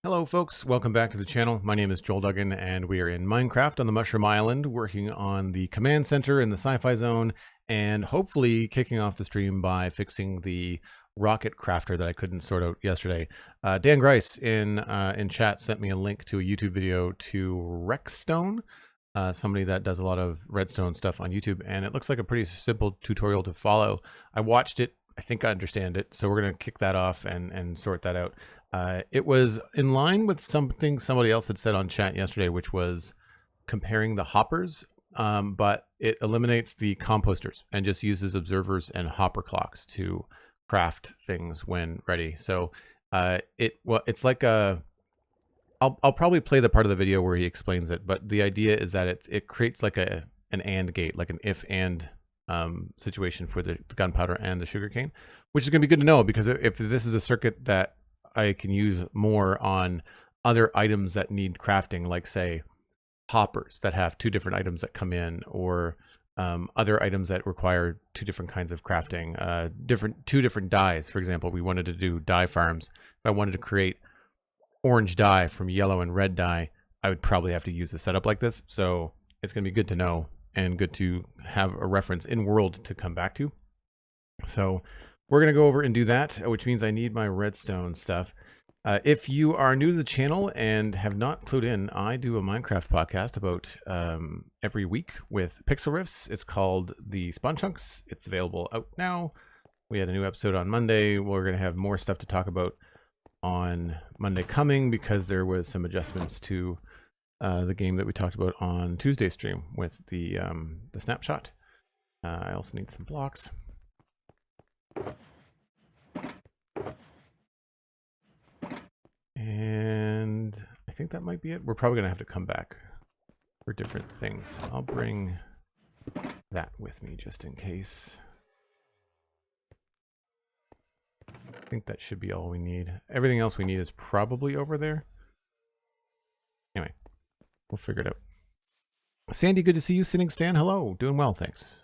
Hello folks, welcome back to the channel. My name is Joel Duggan and we are in Minecraft on the Mushroom Island working on the command center in the Sci-fi zone and hopefully kicking off the stream by fixing the rocket crafter that I couldn't sort out yesterday. Dan Grice in chat sent me a link to a YouTube video to RexxStone, somebody that does a lot of redstone stuff on YouTube, and it looks like a pretty simple tutorial to follow. I watched it, I think I understand it, so we're going to kick that off and sort that out. It was in line with something somebody else had said on chat yesterday, which was comparing the hoppers, but it eliminates the composters and just uses observers and hopper clocks to craft things when ready. So it's like a, I'll probably play the part of the video where he explains it, but the idea is that it creates like an AND gate, like an if and situation for the gunpowder and the sugarcane, which is going to be good to know, because if this is a circuit that I can use more on other items that need crafting, like say hoppers that have two different items that come in, or other items that require two different kinds of crafting, two different dyes. For example, we wanted to do dye farms. If I wanted to create orange dye from yellow and red dye, I would probably have to use a setup like this. So it's going to be good to know and good to have a reference in world to come back to. So we're going to go over and do that, which means I need my redstone stuff. If you are new to the channel and have not clued in, I do a Minecraft podcast about every week with Pixel Riffs. It's called The Spawn Chunks. It's available out now. We had a new episode on Monday. We're going to have more stuff to talk about on Monday coming, because there was some adjustments to the game that we talked about on Tuesday's stream with the snapshot. I also need some blocks. And I think that might be it. We're probably going to have to come back for different things. I'll bring that with me just in case. I think that should be all we need. Everything else we need is probably over there. Anyway, we'll figure it out. Sandy, good to see you. Sitting Stan, hello. Doing well, thanks.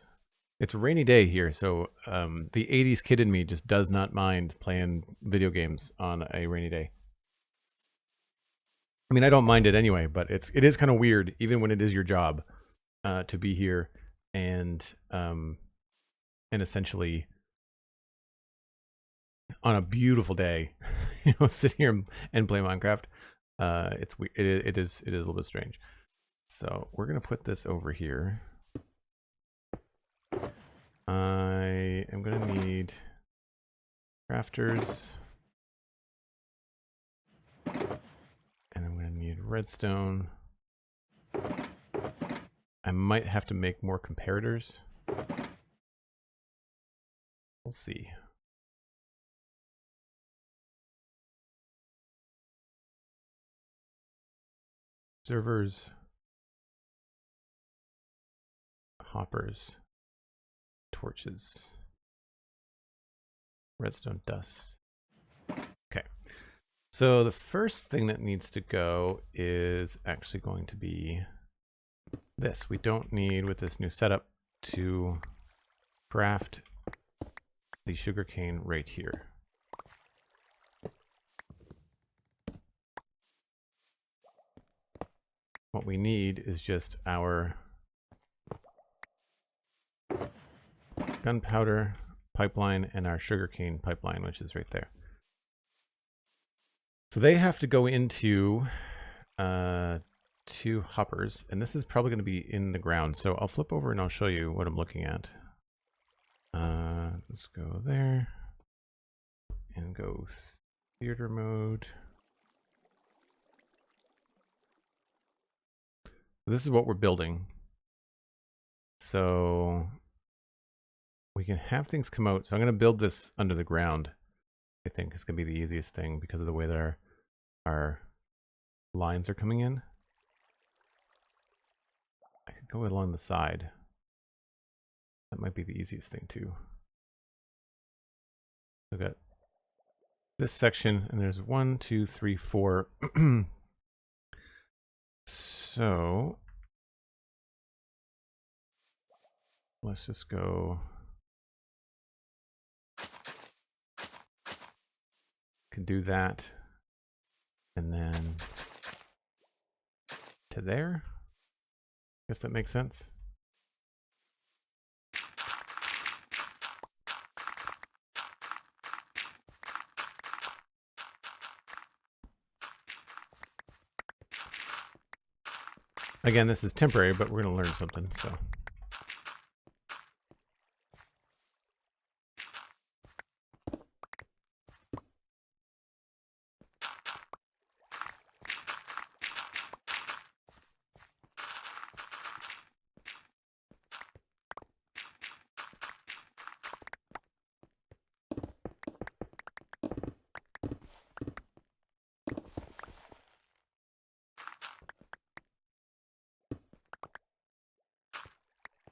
It's a rainy day here, so the 80s kid in me just does not mind playing video games on a rainy day. I mean, I don't mind it anyway, but it is kind of weird, even when it is your job, to be here and essentially on a beautiful day, sit here and play Minecraft. It's weird. It is a little bit strange. So we're gonna put this over here. I am gonna need crafters. And I'm going to need redstone. I might have to make more comparators. We'll see. Servers. Hoppers. Torches. Redstone dust. Okay. So the first thing that needs to go is actually going to be this. We don't need, with this new setup, to craft the sugarcane right here. What we need is just our gunpowder pipeline and our sugarcane pipeline, which is right there. So they have to go into two hoppers, and this is probably going to be in the ground. So I'll flip over and I'll show you what I'm looking at. Let's go there and go theater mode. This is what we're building. So we can have things come out. So I'm going to build this under the ground. I think it's going to be the easiest thing because of the way that our lines are coming in. I could go along the side. That might be the easiest thing too. I've got this section, and there's 1, 2, 3, 4. So let's just go. Can do that. and then to there. Guess that makes sense. Again, this is temporary, but we're going to learn something, so.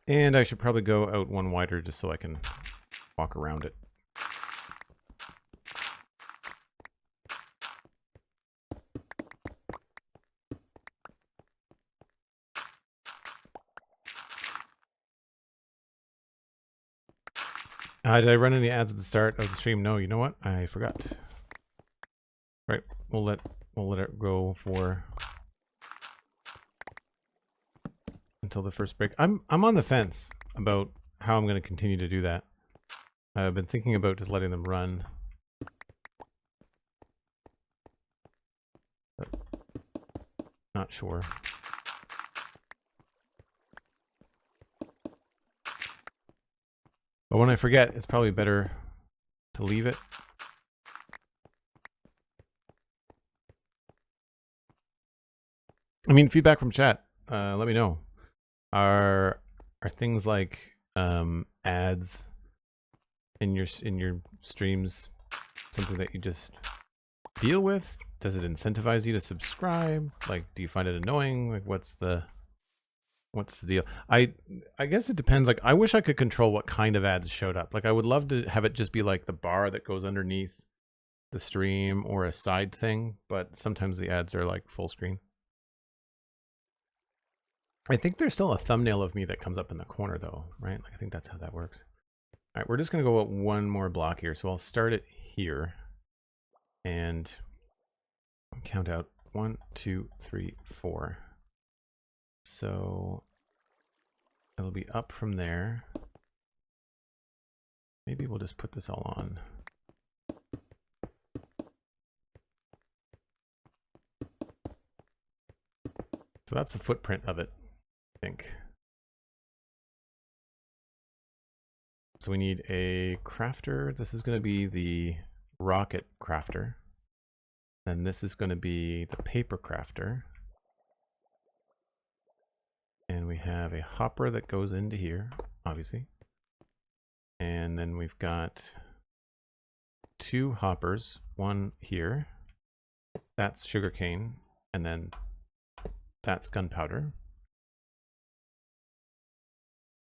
And I should probably go out one wider just so I can walk around it. Did I run any ads at the start of the stream? No, you know what? I forgot. Right, we'll let it go for until the first break. I'm on the fence about how I'm going to continue to do that. I've been thinking about just letting them run. But not sure. But when I forget, it's probably better to leave it. I mean, feedback from chat. Let me know. Are things like ads in your streams something that you just deal with? Does it incentivize you to subscribe? Like, do you find it annoying? Like, what's the deal? I guess it depends. Like, I wish I could control what kind of ads showed up. Like, I would love to have it just be like the bar that goes underneath the stream or a side thing, but sometimes the ads are like full screen. I think there's still a thumbnail of me that comes up in the corner though, right? Like, I think that's how that works. All right, we're just gonna go out one more block here. So I'll start it here and count out 1, 2, 3, 4. So it'll be up from there. Maybe we'll just put this all on. So that's the footprint of it, I think. So we need a crafter. This is going to be the rocket crafter. Then this is going to be the paper crafter. And we have a hopper that goes into here, obviously. And then we've got 2 hoppers, one here. That's sugarcane, and then that's gunpowder.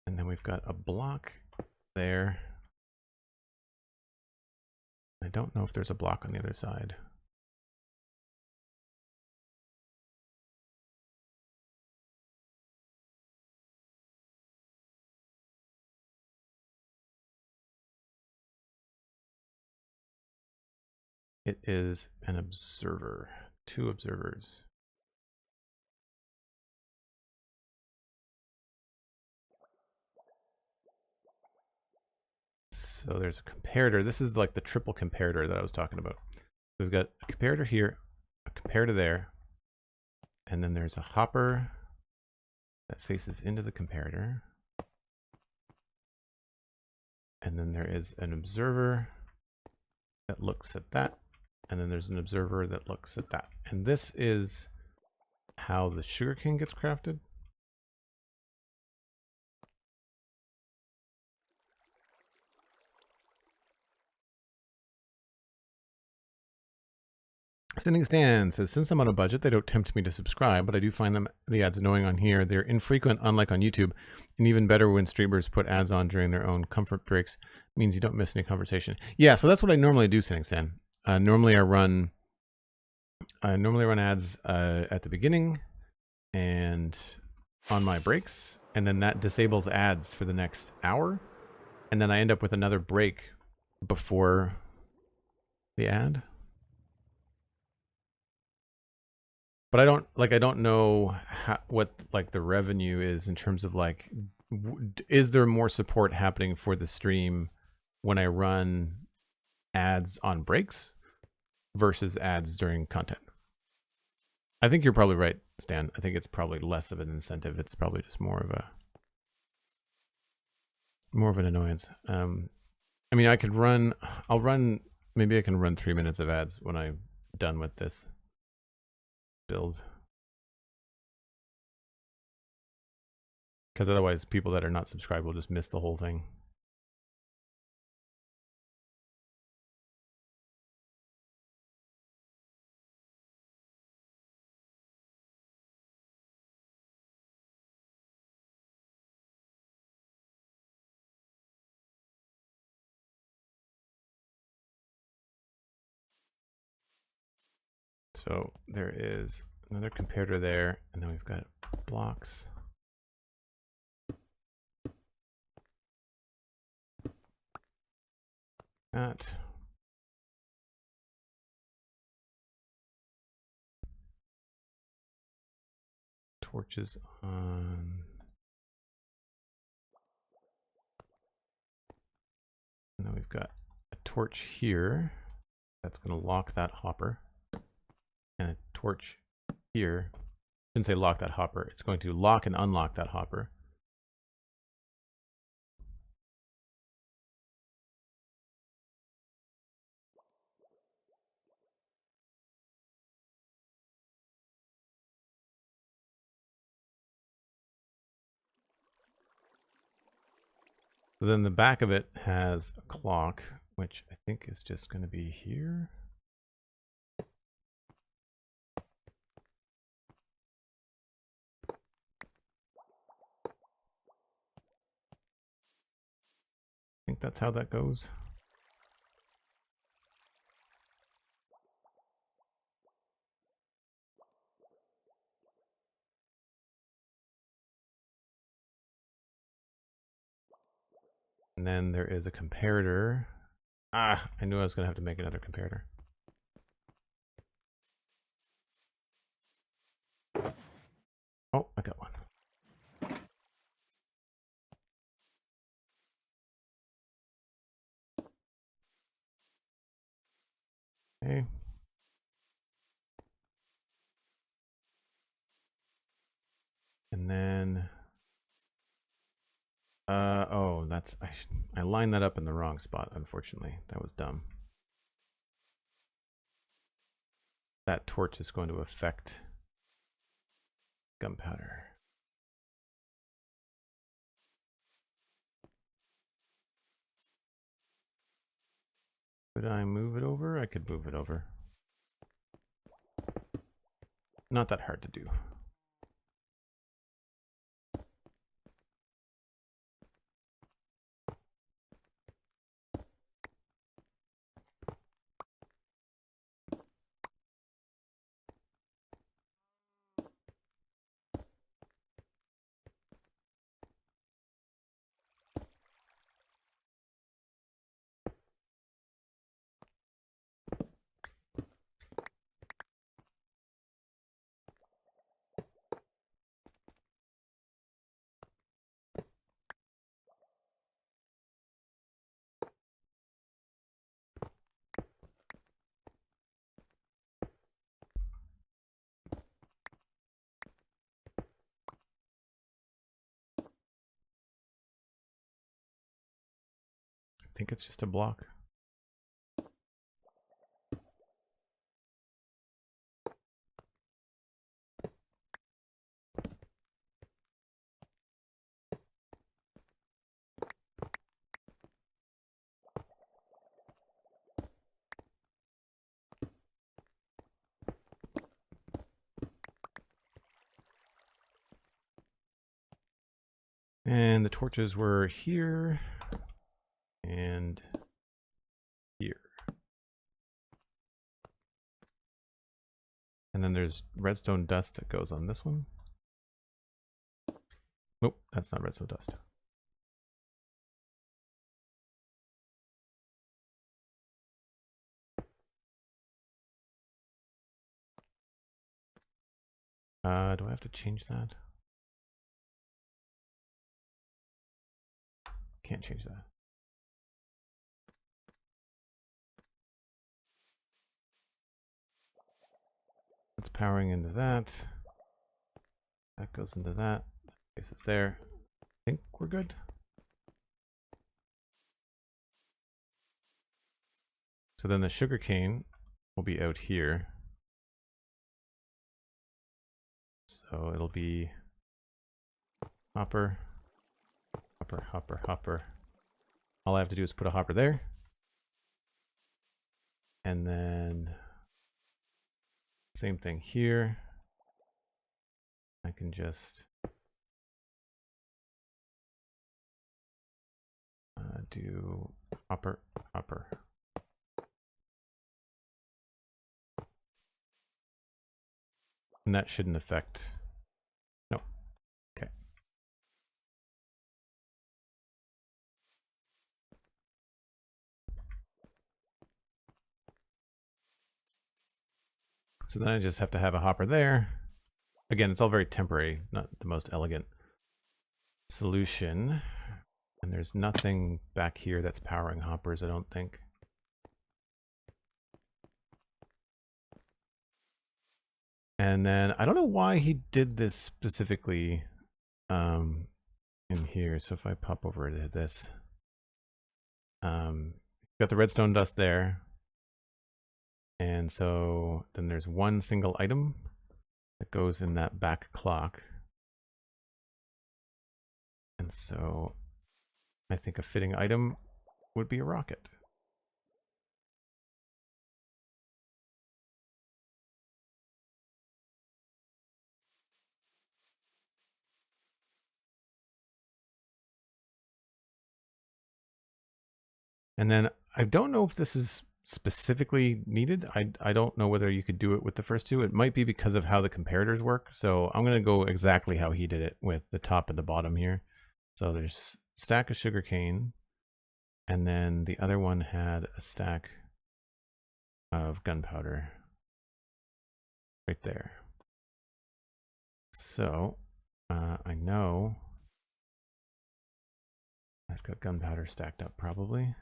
And then we've got a block there. I don't know if there's a block on the other side. It is an observer, 2 observers. So there's a comparator. This is like the triple comparator that I was talking about. We've got a comparator here, a comparator there, and then there's a hopper that faces into the comparator. And then there is an observer that looks at that. And then there's an observer that looks at that. And this is how the sugarcane gets crafted. Sitting Stan says, since I'm on a budget, they don't tempt me to subscribe, but I do find the ads annoying on here. They're infrequent, unlike on YouTube, and even better when streamers put ads on during their own comfort breaks. It means you don't miss any conversation. Yeah, so that's what I normally do, Sitting Stan. Normally I run ads at the beginning and on my breaks, and then that disables ads for the next hour, and then I end up with another break before the ad. But I don't know what like the revenue is in terms of like, is there more support happening for the stream when I run ads on breaks versus ads during content? I think you're probably right, Stan. I think it's probably less of an incentive. It's probably just more of an annoyance. I mean, maybe I can run 3 minutes of ads when I'm done with this build. Because otherwise people that are not subscribed will just miss the whole thing. So there is another comparator there, and then we've got blocks. That. Torches on. And then we've got a torch here. That's going to lock that hopper. And a torch here. Shouldn't say lock that hopper. It's going to lock and unlock that hopper. So then the back of it has a clock, which I think is just going to be here. I think that's how that goes. And then there is a comparator. Ah, I knew I was going to have to make another comparator. Oh, I got one. Okay. And then, oh, I lined that up in the wrong spot, unfortunately. That was dumb. That torch is going to affect gunpowder. Could I move it over? I could move it over. Not that hard to do. I think it's just a block. And the torches were here and here. And then there's redstone dust that goes on this one. Nope, that's not redstone dust. Do I have to change that? Can't change that. That's powering into that. That goes into that. This is there. I think we're good. So then the sugarcane will be out here. So it'll be hopper, hopper, hopper, hopper. All I have to do is put a hopper there. And then same thing here. I can just do hopper, hopper. And that shouldn't affect. No. Okay. So then I just have to have a hopper there. Again, it's all very temporary, not the most elegant solution. And there's nothing back here that's powering hoppers, I don't think. And then I don't know why he did this specifically in here. So if I pop over to this, got the redstone dust there. And so then there's one single item that goes in that back clock. And so I think a fitting item would be a rocket. And then I don't know if this is specifically needed. I don't know whether you could do it with the first two. It might be because of how the comparators work. So I'm going to go exactly how he did it with the top and the bottom here. So there's a stack of sugarcane, and then the other one had a stack of gunpowder right there. So I know I've got gunpowder stacked up probably.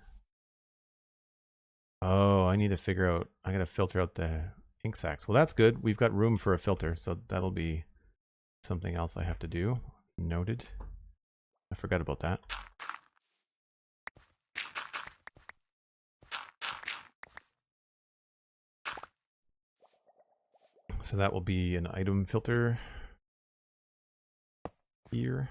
Oh, I need to figure out, I gotta filter out the ink sacs. Well, that's good. We've got room for a filter, so that'll be something else I have to do. Noted. I forgot about that. So that will be an item filter here.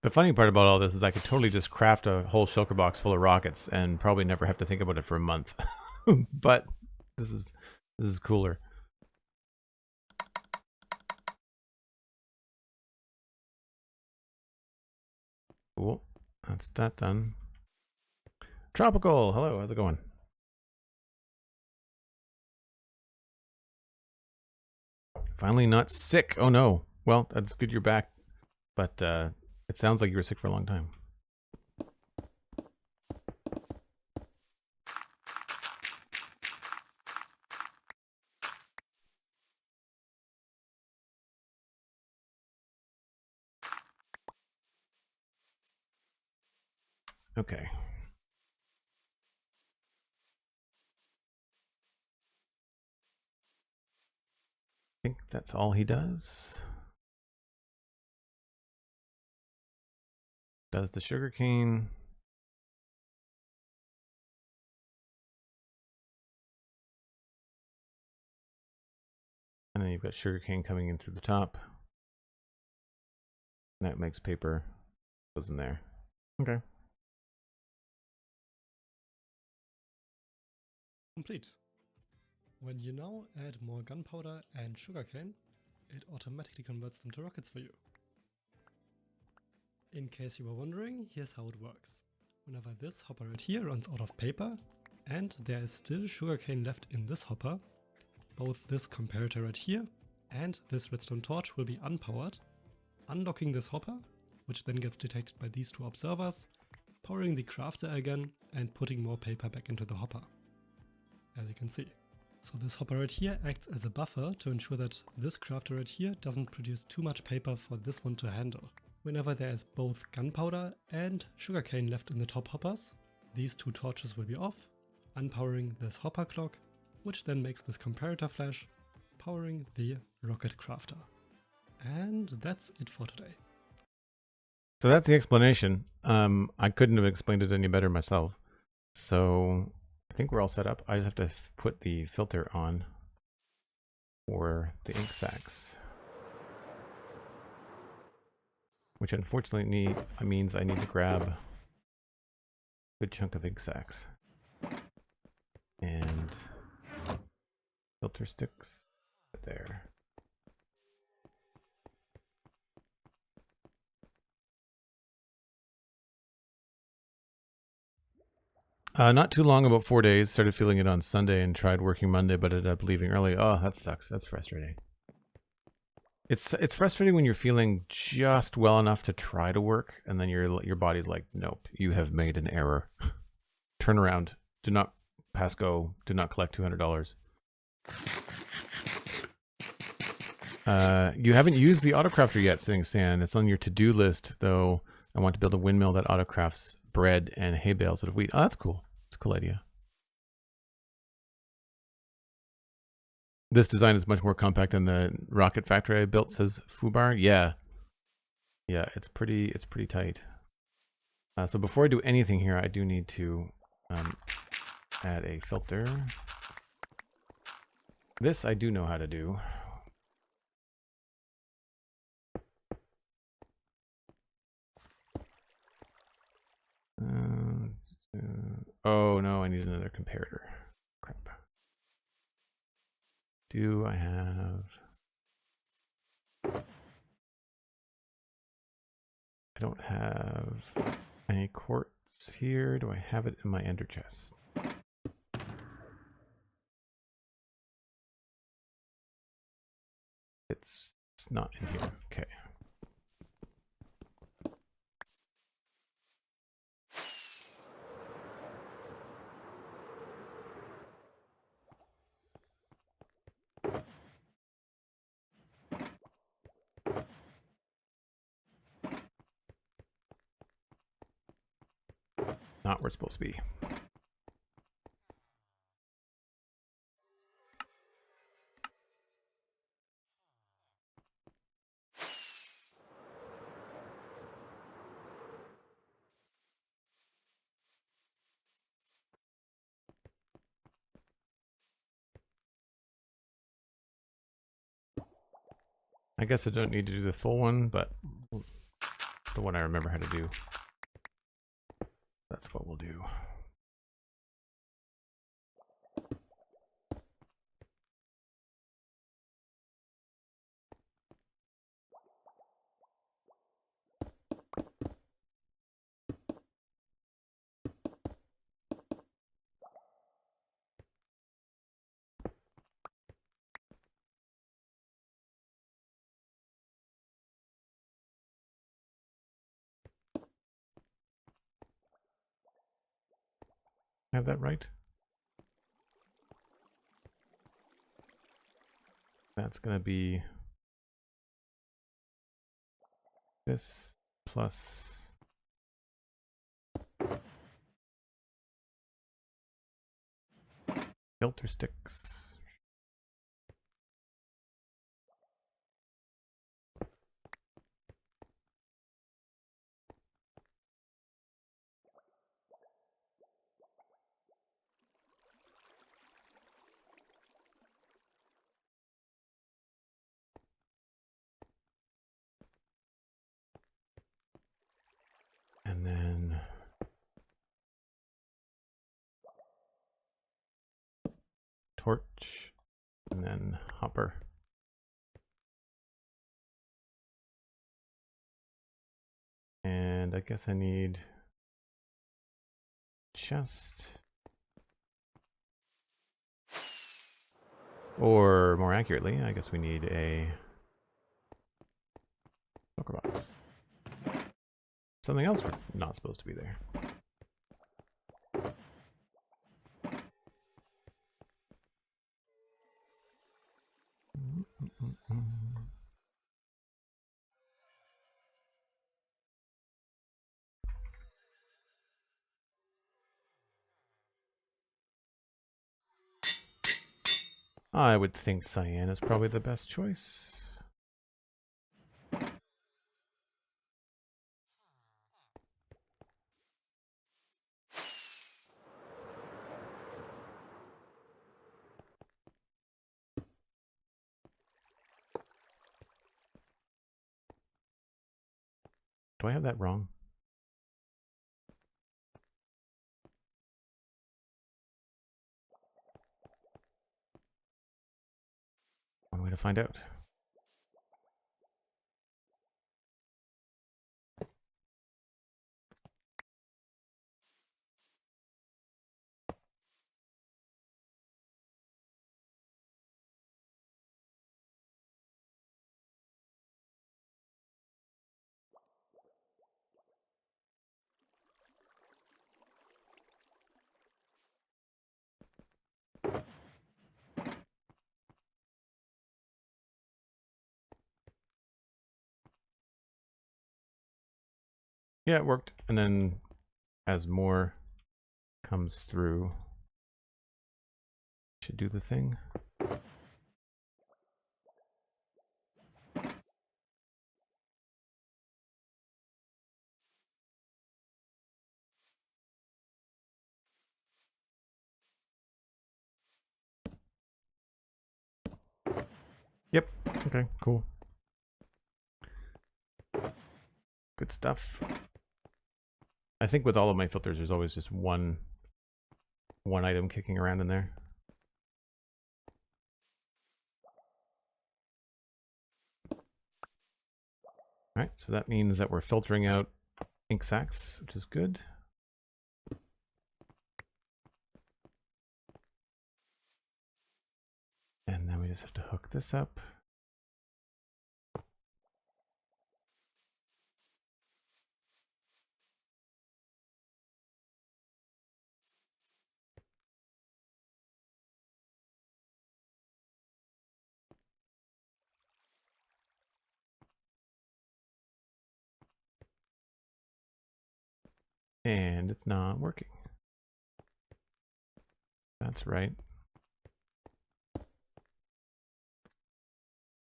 The funny part about all this is I could totally just craft a whole shulker box full of rockets and probably never have to think about it for a month. But this is cooler. Cool. That's that done. Tropical, hello, how's it going? Finally not sick. Oh no. Well, that's good you're back. But it sounds like you were sick for a long time. Okay. I think that's all he does. Does the sugarcane. And then you've got sugarcane coming in through the top. That makes paper. Goes in there. Okay. Complete. When you now add more gunpowder and sugarcane, it automatically converts them to rockets for you. In case you were wondering, here's how it works. Whenever this hopper right here runs out of paper, and there is still sugarcane left in this hopper, both this comparator right here and this redstone torch will be unpowered, unlocking this hopper, which then gets detected by these two observers, powering the crafter again and putting more paper back into the hopper, as you can see. So this hopper right here acts as a buffer to ensure that this crafter right here doesn't produce too much paper for this one to handle. Whenever there is both gunpowder and sugarcane left in the top hoppers, these two torches will be off, unpowering this hopper clock, which then makes this comparator flash, powering the rocket crafter. And that's it for today. So that's the explanation. I couldn't have explained it any better myself. So I think we're all set up. I just have to put the filter on for the ink sacs, which unfortunately means I need to grab a good chunk of ink sacs and filter sticks there. Not too long, about 4 days, started feeling it on Sunday and tried working Monday, but ended up leaving early. Oh, that sucks. That's frustrating. It's frustrating when you're feeling just well enough to try to work, and then your body's like, nope, you have made an error. Turn around. Do not pass go. Do not collect $200. You haven't used the autocrafter yet, Sitting Sand. It's on your to-do list, though. I want to build a windmill that autocrafts bread and hay bales out of wheat. Oh, that's cool. It's a cool idea. This design is much more compact than the rocket factory I built, says Fubar. Yeah. Yeah, it's pretty tight. So before I do anything here, I do need to add a filter. This I do know how to do. Oh no, I need another comparator. Crap. Do I have... I don't have any quartz here. Do I have it in my ender chest? It's not in here. Okay. Not where it's supposed to be. I guess I don't need to do the full one, but it's the one I remember how to do. That's what we'll do. Have that right? That's going to be this plus filter sticks. And then torch, and then hopper. And I guess I need chest. Or more accurately, I guess we need a poker box. Something else not supposed to be there. I would think cyan is probably the best choice. Do I have that wrong? One way to find out. Yeah, it worked. And then as more comes through, should do the thing. Yep. Okay, cool. Good stuff. I think with all of my filters, there's always just one item kicking around in there. All right, so that means that we're filtering out ink sacs, which is good. And then we just have to hook this up. And it's not working. That's right.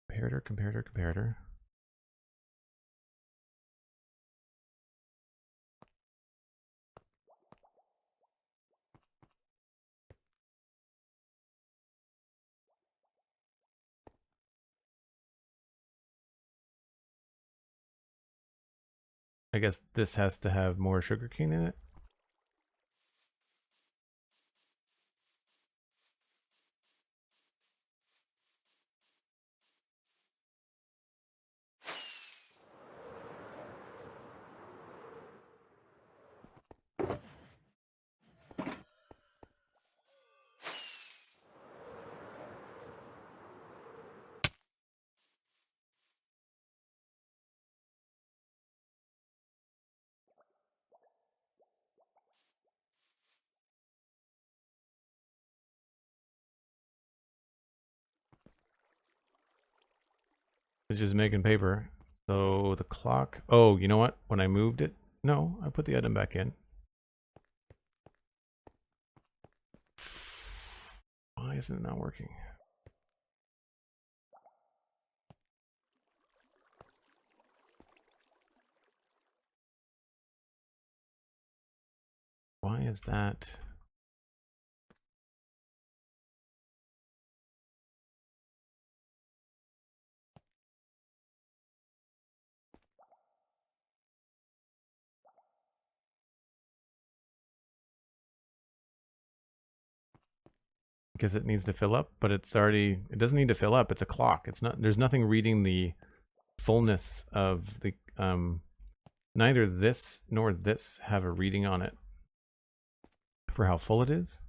Comparator. I guess this has to have more sugarcane in it. It's just making paper. So the clock. Oh, you know what? When I moved it, no, I put the item back in. Why isn't it not working? Why is that? Because it needs to fill up, but it doesn't need to fill up. It's a clock. It's not, there's nothing reading the fullness of the neither this nor this have a reading on it for how full it is.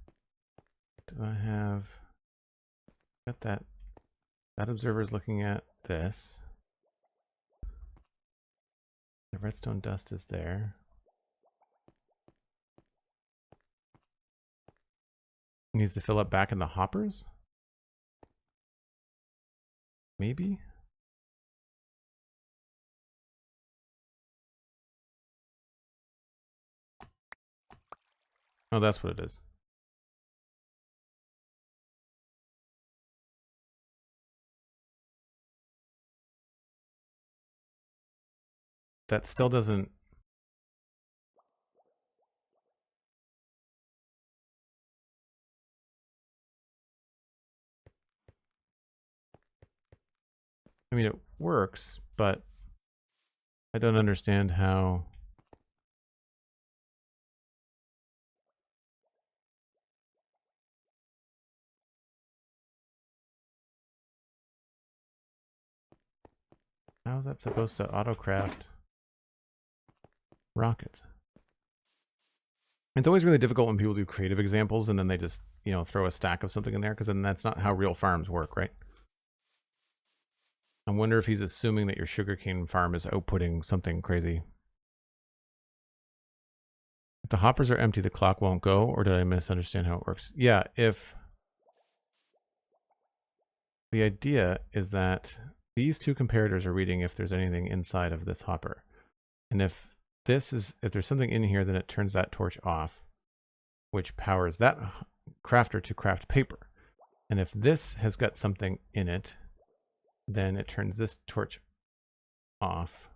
Do I have got that? That observer is looking at this. The redstone dust is there. It needs to fill up back in the hoppers? Maybe? Oh, that's what it is. That still doesn't... I mean, it works, but I don't understand how... How is that supposed to auto-craft rockets? It's always really difficult when people do creative examples and then they just, you know, throw a stack of something in there, because then that's not how real farms work, right? I wonder if he's assuming that your sugarcane farm is outputting something crazy. If the hoppers are empty, the clock won't go, or did I misunderstand how it works? Yeah, if... The idea is that these two comparators are reading if there's anything inside of this hopper. And if there's something in here, then it turns that torch off, which powers that crafter to craft paper. And if this has got something in it, then it turns this torch off.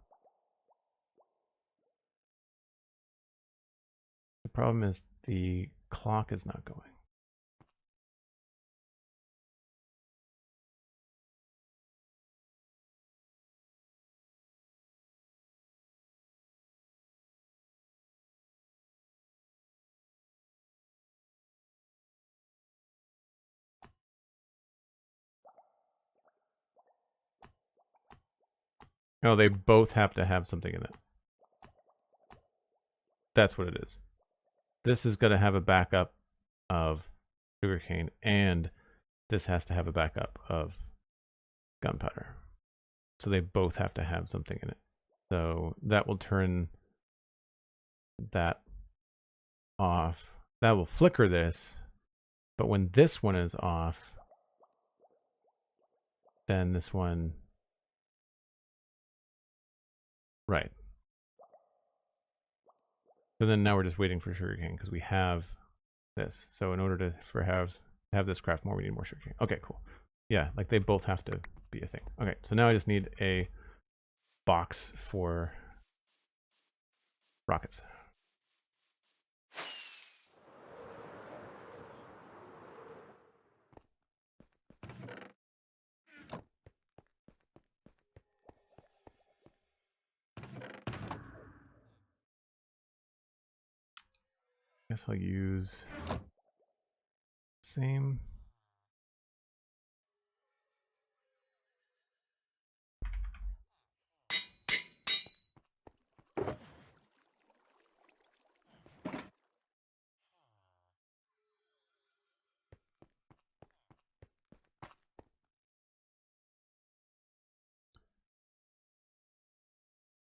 The problem is the clock is not going. No, they both have to have something in it. That's what it is. This is going to have a backup of sugarcane, and this has to have a backup of gunpowder. So they both have to have something in it. So that will turn that off. That will flicker this. But when this one is off, then this one... Right. So then now we're just waiting for sugarcane because we have this. So in order to have this craft more, we need more sugarcane. Okay, cool. Yeah, like they both have to be a thing. Okay, so now I just need a box for rockets. Guess I'll use same.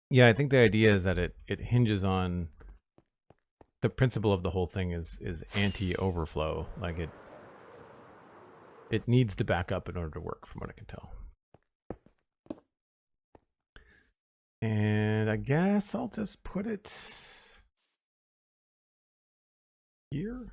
Yeah, I think the idea is that it hinges on the principle of the whole thing is anti-overflow. Like it needs to back up in order to work, from what I can tell. And I guess I'll just put it here.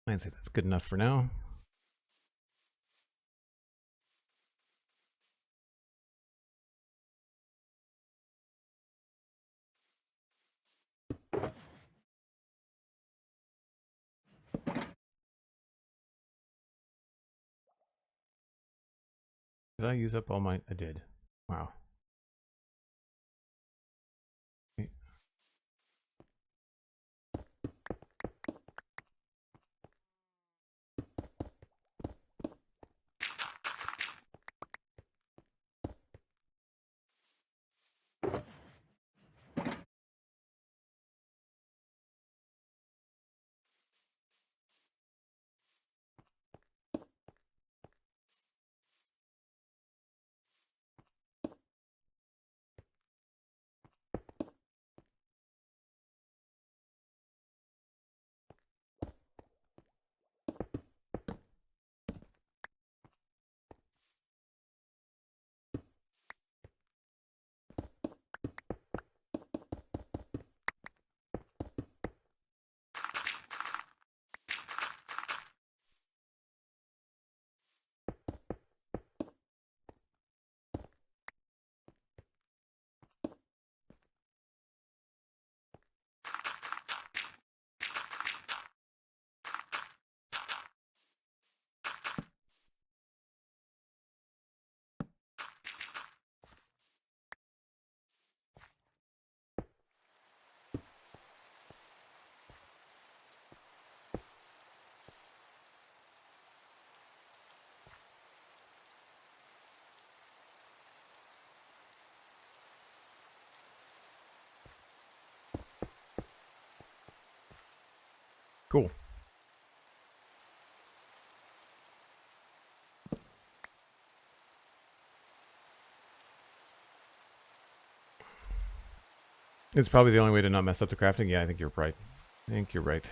I'd say that's good enough for now. Did I use up all my... I did. Wow. Cool. It's probably the only way to not mess up the crafting. Yeah, I think you're right. I think you're right.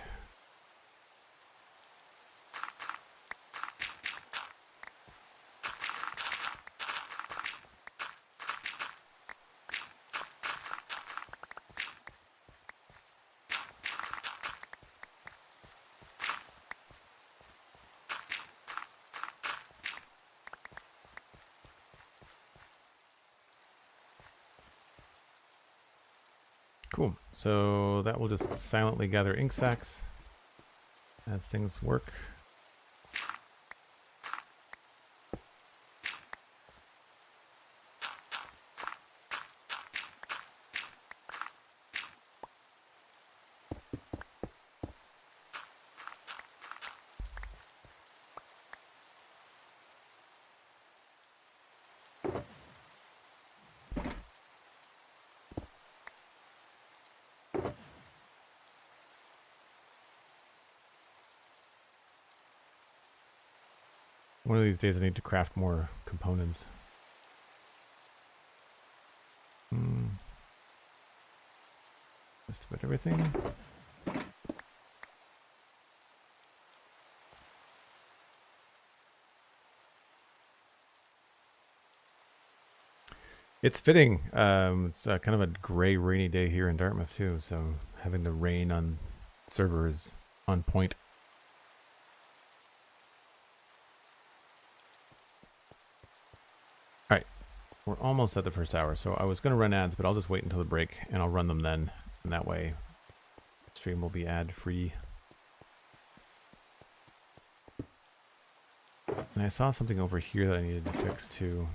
Cool. So that will just silently gather ink sacs as things work. One of these days I need to craft more components. Just about everything. It's fitting. It's kind of a gray, rainy day here in Dartmouth too, so having the rain on server is on point. Alright, we're almost at the first hour, so I was going to run ads, but I'll just wait until the break, and I'll run them then, and that way the stream will be ad-free. And I saw something over here that I needed to fix too.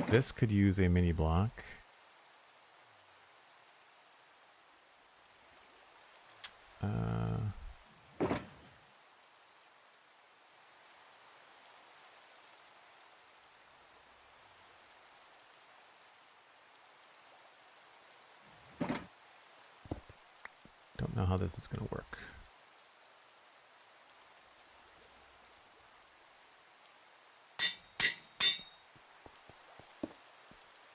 This could use a mini block. Don't know how this is going to work.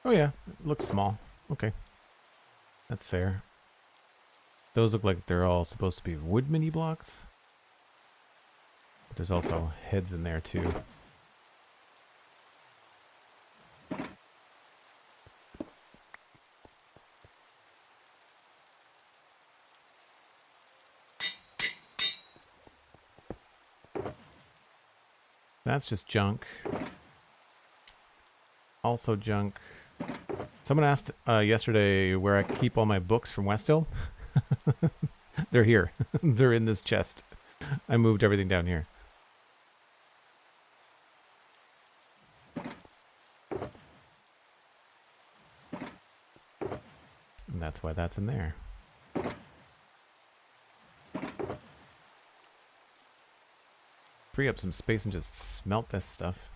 Oh yeah, it looks small. Okay. That's fair. Those look like they're all supposed to be wood mini blocks. But there's also heads in there too. That's just junk. Also junk. Someone asked yesterday where I keep all my books from Westhill. They're here. They're in this chest. I moved everything down here. And that's why that's in there. Free up some space and just smelt this stuff.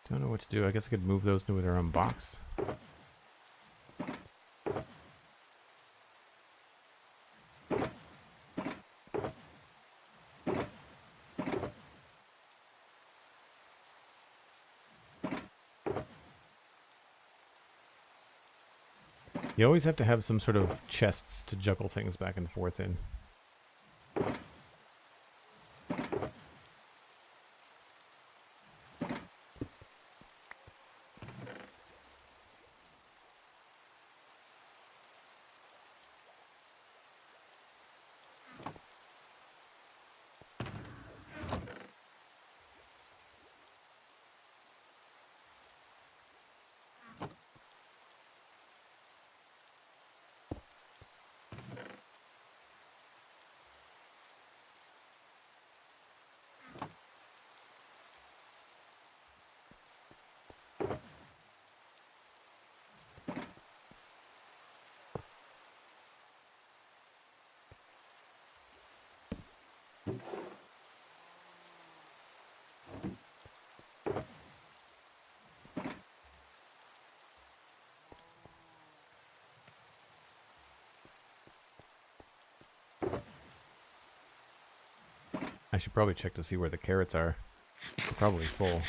Don't know what to do. I guess I could move those into their own box. You always have to have some sort of chests to juggle things back and forth in. I should probably check to see where the carrots are. They're probably full.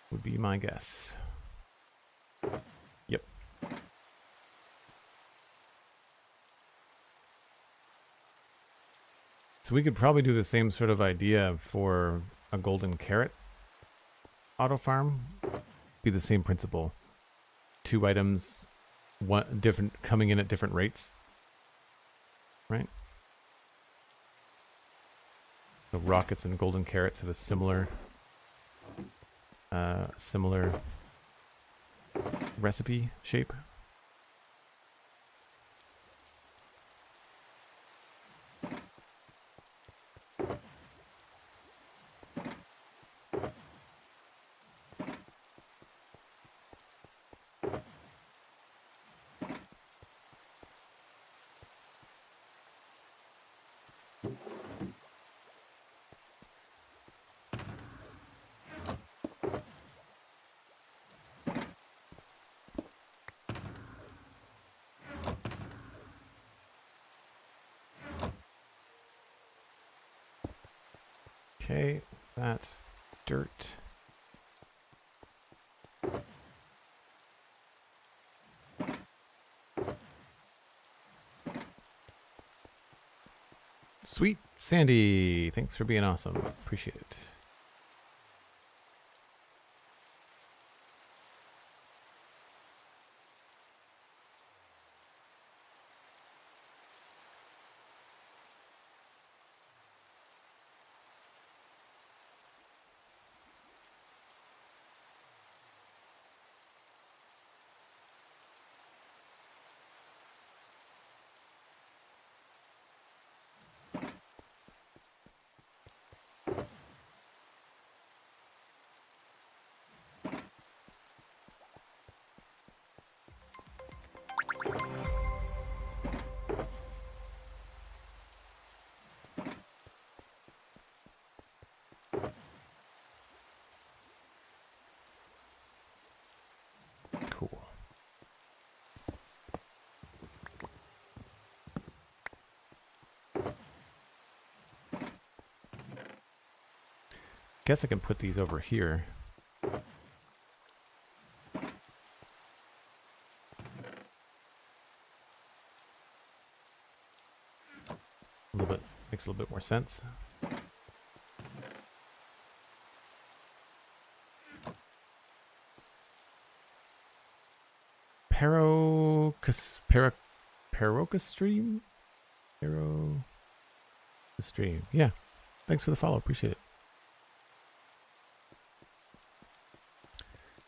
Would be my guess. Yep. So we could probably do the same sort of idea for a golden carrot auto farm. Be the same principle. 2 items, one different coming in at different rates. Right? The rockets and golden carrots have a similar recipe shape. Okay, that's dirt. SweetSandi, thanks for being awesome. Appreciate it. guess I can put these over here. A little bit, makes a little bit more sense. Stream? Stream. Yeah. Thanks for the follow. Appreciate it.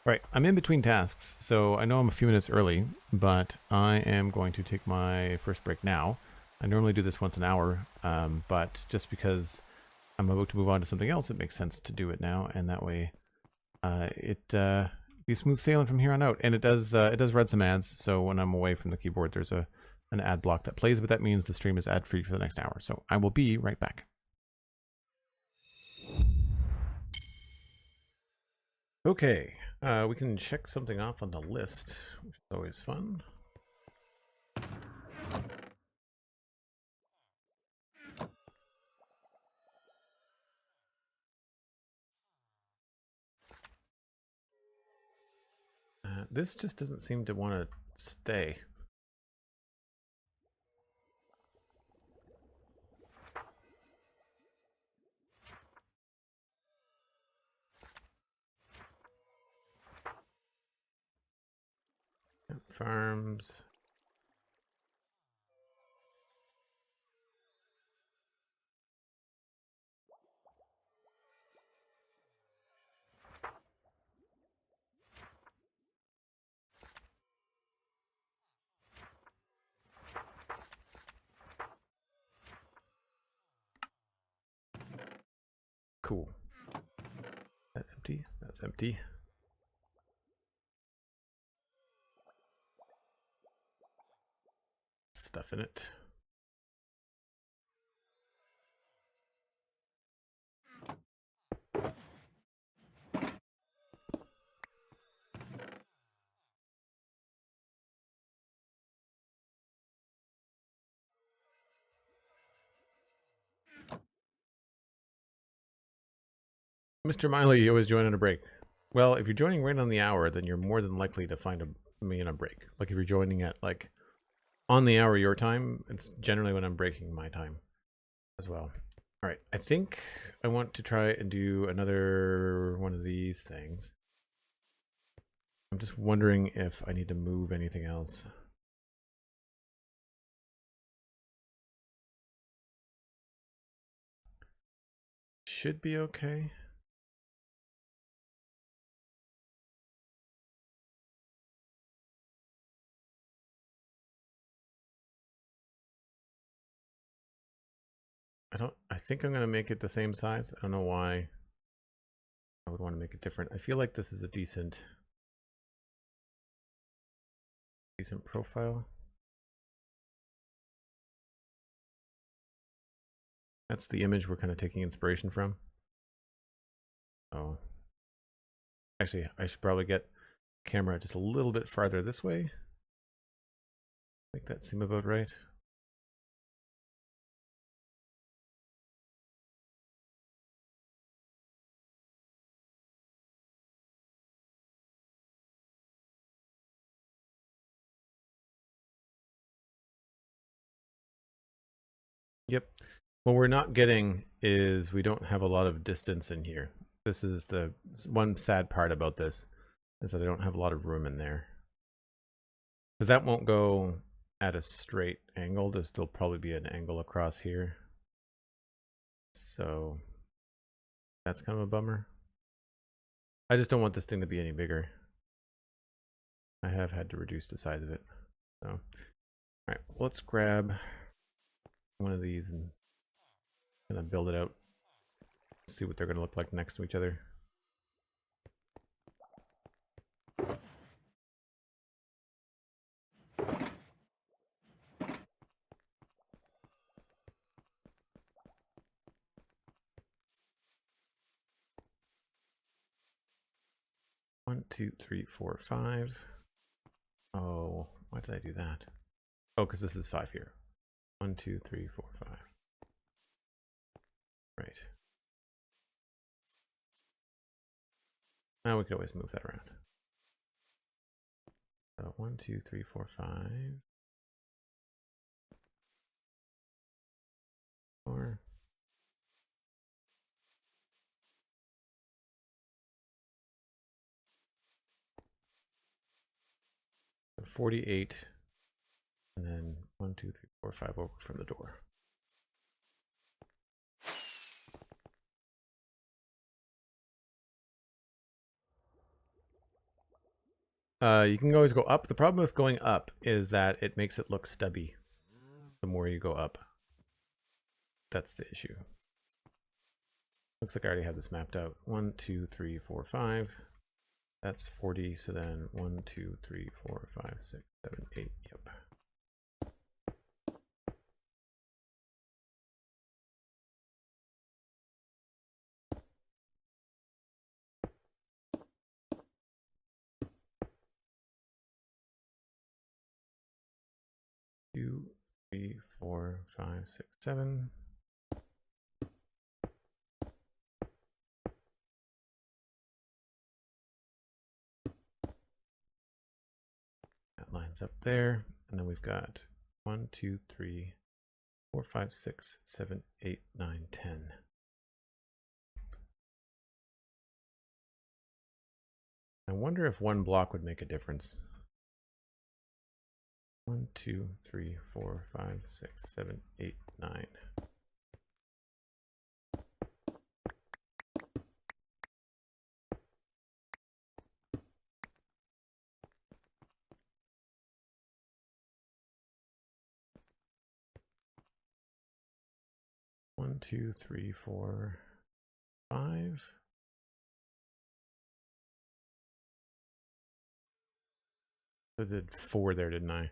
Right. I'm in between tasks, so I know I'm a few minutes early, but I am going to take my first break now. I normally do this once an hour, but just because I'm about to move on to something else, it makes sense to do it now, and that way it be smooth sailing from here on out. And it does run some ads, so when I'm away from the keyboard, there's an ad block that plays, but that means the stream is ad free for the next hour. So I will be right back. Okay, we can check something off on the list, which is always fun. This just doesn't seem to want to stay. Farms. Cool. That empty? That's empty. Stuff in it. Mr. Miley, you always join on a break. Well, if you're joining right on the hour, then you're more than likely to find me in a break. Like if you're joining at like on the hour your time, it's generally when I'm breaking my time as well. All right, I think I want to try and do another one of these things. I'm just wondering if I need to move anything else. Should be okay. I think I'm gonna make it the same size. I don't know why I would want to make it different. I feel like this is a decent profile. That's the image we're kind of taking inspiration from. Oh, actually, I should probably get camera just a little bit farther this way. Make that seem about right. Yep. What we're not getting is we don't have a lot of distance in here. This is the one sad part about this, is that I don't have a lot of room in there. Because that won't go at a straight angle. There'll still probably be an angle across here. So that's kind of a bummer. I just don't want this thing to be any bigger. I have had to reduce the size of it. So, all right, let's grab one of these and kind of build it out. See what they're going to look like next to each other. One, two, three, four, five. Oh, why did I do that? Oh, because this is 5 here. 1, 2, 3, 4, 5. Right. Now we could always move that around. So 1, 2, 3, 4, 5. 4. So 48. And then 1, 2, 3, 4, 5 over from the door. You can always go up. The problem with going up is that it makes it look stubby the more you go up. That's the issue. Looks like I already have this mapped out. 1, 2, 3, 4, 5. That's 40. So then 1, 2, 3, 4, 5, 6, 7, 8. Yep. Two, 3, 4, 5, 6, 7. That lines up there. And then we've got 1, 2, 3, 4, 5, 6, 7, 8, 9, 10. I wonder if one block would make a difference. 1, 2, 3, 4, 5, 6, 7, 8, 9. One, 2, 3, 4, 5. I did 4 there, didn't I?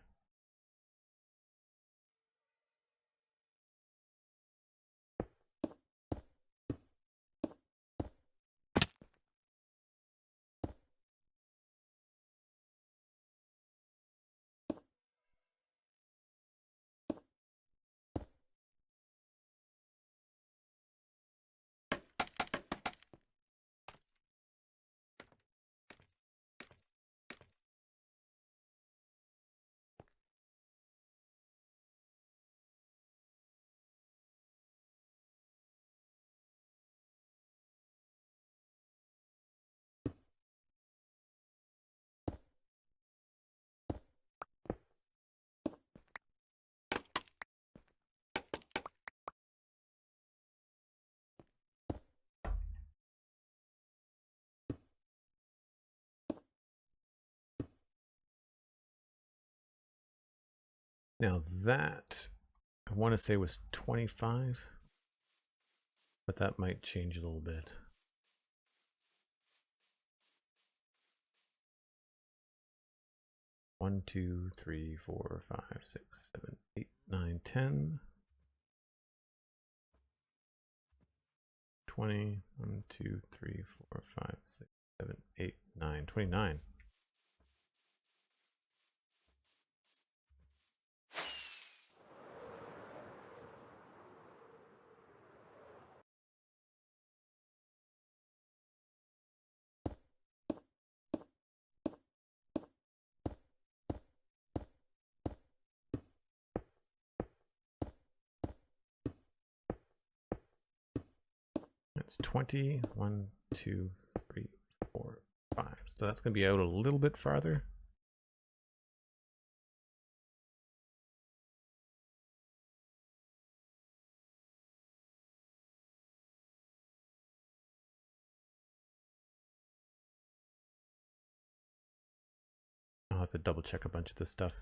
Now that I want to say was 25, but that might change a little bit. One, 2, 3, 4, 5, 6, 7, 8, 9, 10. 20. 1, 2, 3, 4, 5, 6, 7, 8, 9. 29. That's 20. 1, 2, 3, 4, 5. So that's going to be out a little bit farther. I'll have to double check a bunch of this stuff.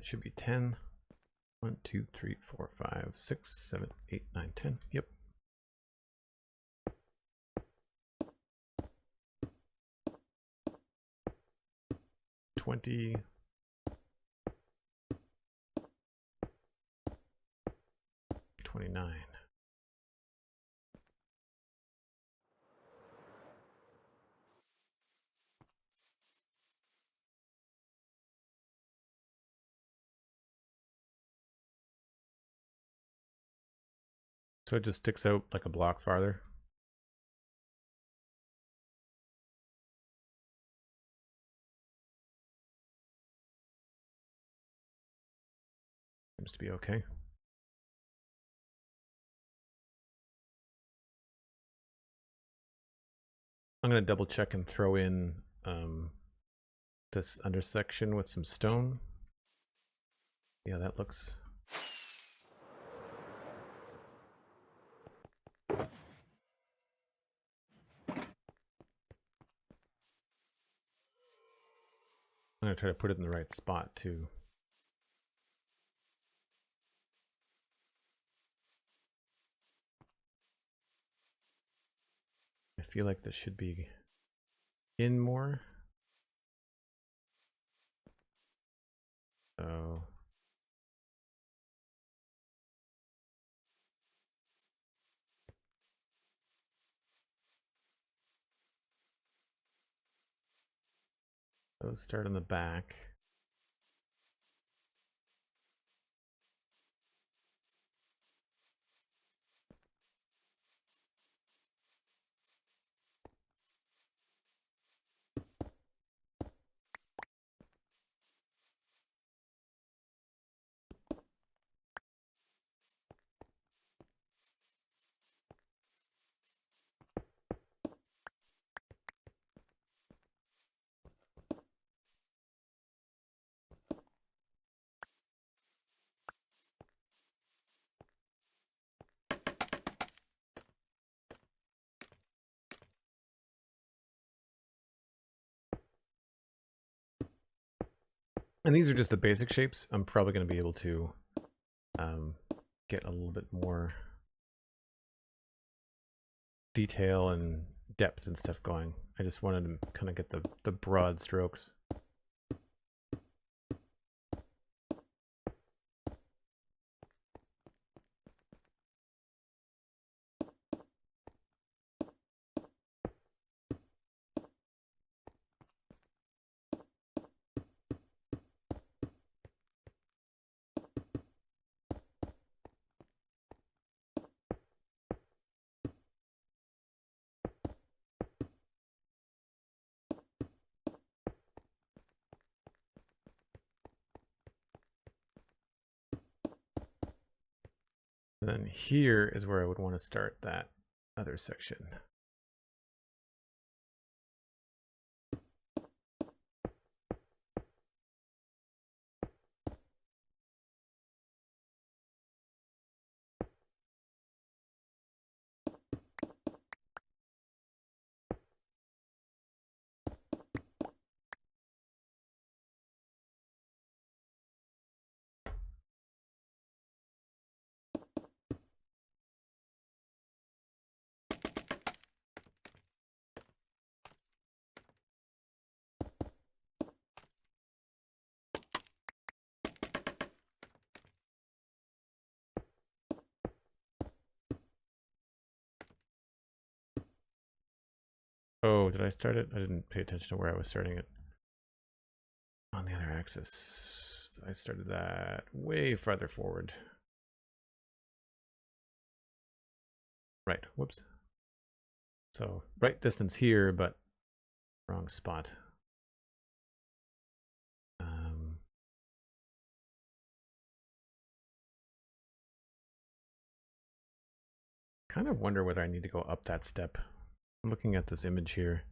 it should be 10. 1, 2, 3, 4, 5, 6, 7, 8, 9, 10. Yep. $20. $29. So it just sticks out like a block farther. Seems to be okay. I'm going to double check and throw in this undersection with some stone. Yeah, that looks... I'm going to try to put it in the right spot too. I feel like this should be in more. So those start in the back. And these are just the basic shapes. I'm probably going to be able to get a little bit more detail and depth and stuff going. I just wanted to kind of get the broad strokes. And then here is where I would want to start that other section. Oh, did I start it? I didn't pay attention to where I was starting it. On the other axis. I started that way farther forward. Right, whoops. So right distance here, but wrong spot. Kind of wonder whether I need to go up that step. I'm looking at this image here.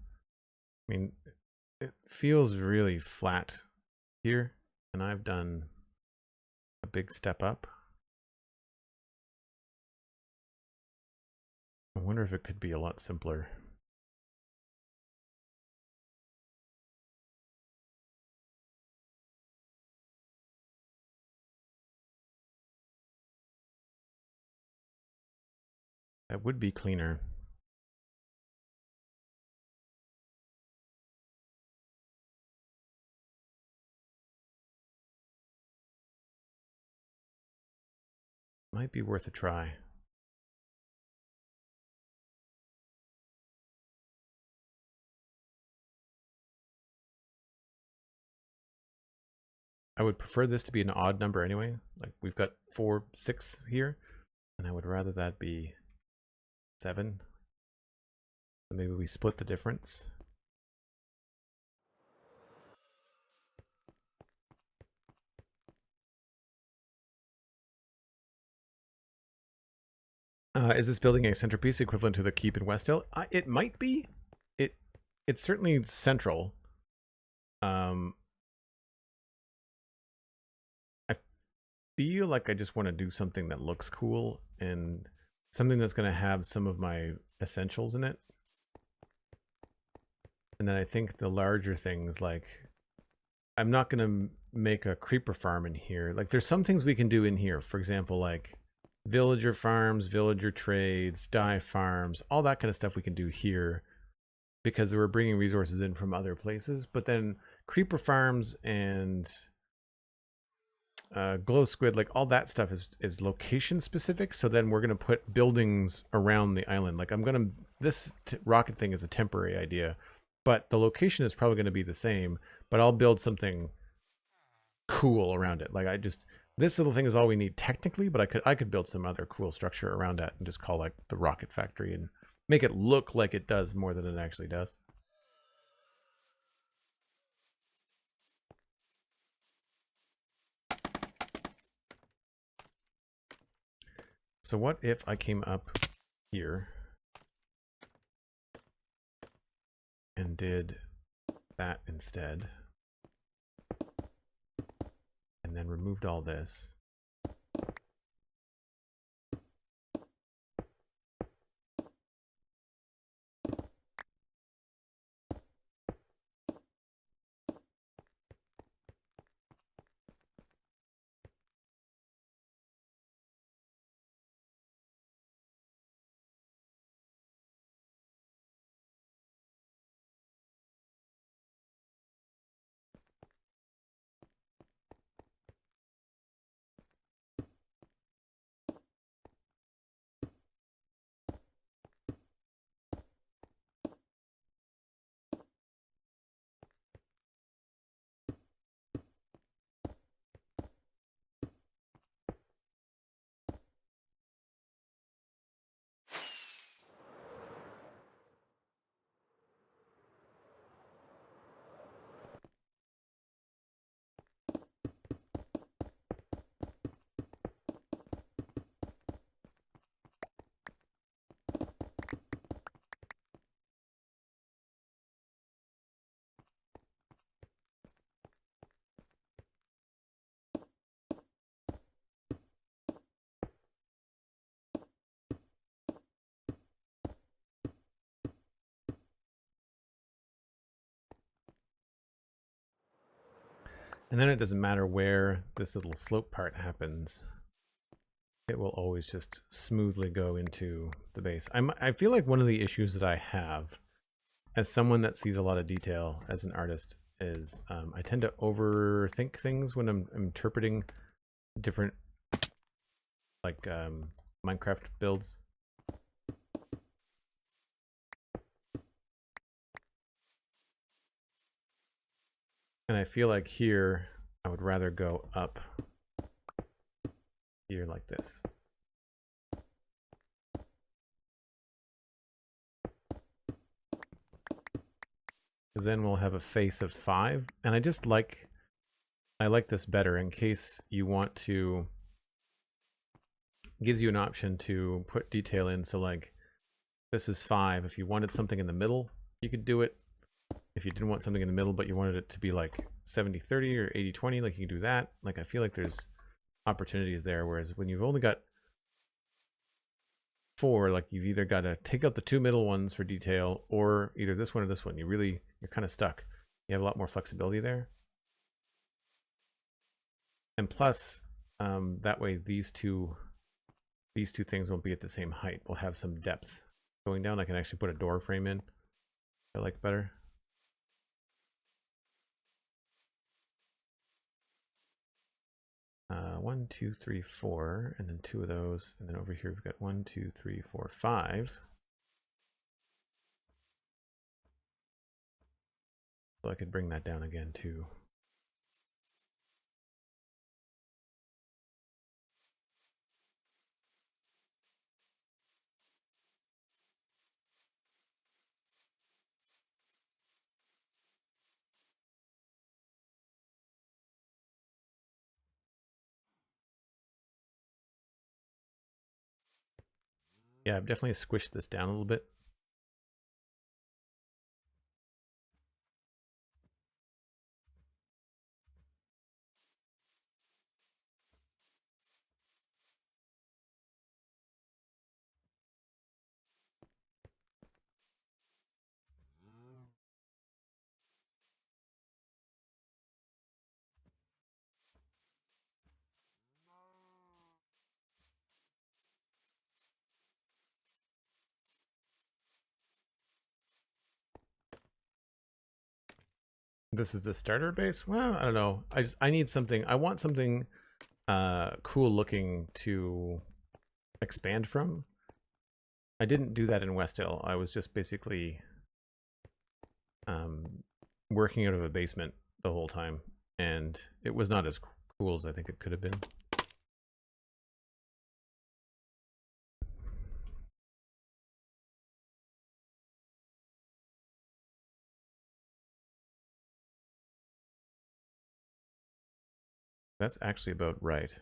I mean, it feels really flat here, and I've done a big step up. I wonder if it could be a lot simpler. That would be cleaner. Might be worth a try. I would prefer this to be an odd number anyway. Like we've got 4, 6 here, and I would rather that be 7. So maybe we split the difference. Is this building a centerpiece equivalent to the keep in West Hill? It might be. It's certainly central. I feel like I just want to do something that looks cool and something that's going to have some of my essentials in it. And then I think the larger things, like I'm not going to make a creeper farm in here. Like there's some things we can do in here. For example, like villager farms, villager trades, dye farms, all that kind of stuff we can do here because we're bringing resources in from other places. But then creeper farms and glow squid, like all that stuff is location specific. So then we're going to put buildings around the island. Like this rocket thing is a temporary idea, but the location is probably going to be the same, but I'll build something cool around it. Like this little thing is all we need technically, but I could build some other cool structure around that and just call like the rocket factory and make it look like it does more than it actually does. So what if I came up here and did that instead, and then removed all this? And then it doesn't matter where this little slope part happens. It will always just smoothly go into the base. I feel like one of the issues that I have as someone that sees a lot of detail as an artist is I tend to overthink things when I'm interpreting different like Minecraft builds. And I feel like here I would rather go up here like this. Because then we'll have a face of 5. And I like this better in case you want to, gives you an option to put detail in. So like this is 5. If you wanted something in the middle, you could do it. If you didn't want something in the middle, but you wanted it to be like 70-30 or 80-20, like you can do that. Like I feel like there's opportunities there. Whereas when you've only got 4, like you've either got to take out the 2 middle ones for detail or either this one or this one. You're kind of stuck. You have a lot more flexibility there. And plus, that way these two these two things won't be at the same height. We'll have some depth going down. I can actually put a door frame in. I like better. One, two, three, four, and then two of those. And then over here we've got 1, 2, 3, 4, 5. So I could bring that down again too. Yeah, I've definitely squished this down a little bit. This is the starter base? Well, I don't know. I need something. I want something cool looking to expand from. I didn't do that in West Hill. I was just basically working out of a basement the whole time, and it was not as cool as I think it could have been. That's actually about right.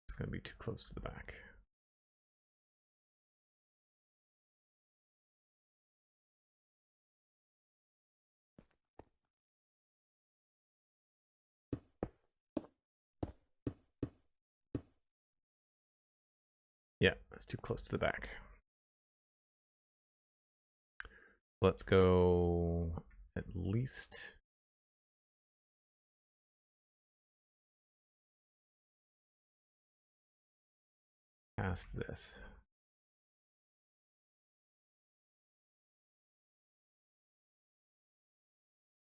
It's going to be too close to the back. Yeah, it's too close to the back. Let's go at least past this.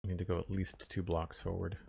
I need to go at least 2 blocks forward.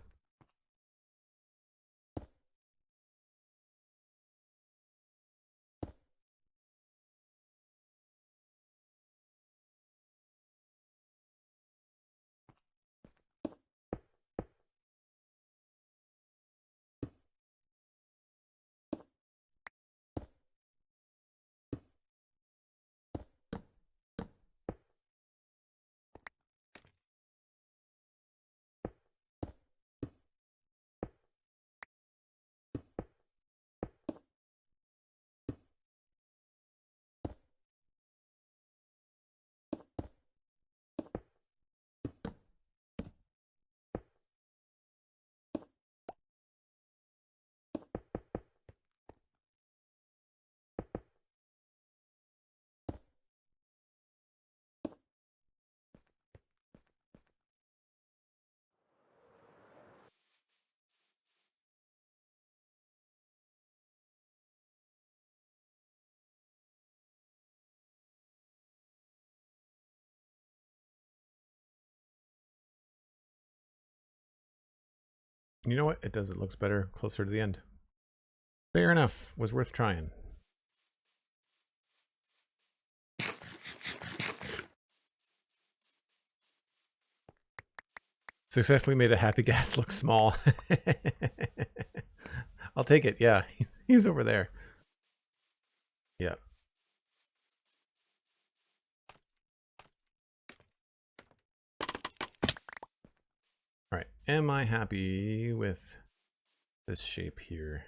You know what? It does. It looks better closer to the end. Fair enough. Was worth trying. Successfully made a happy gas look small. I'll take it. Yeah, he's over there. Yeah. All right. Am I happy with this shape here?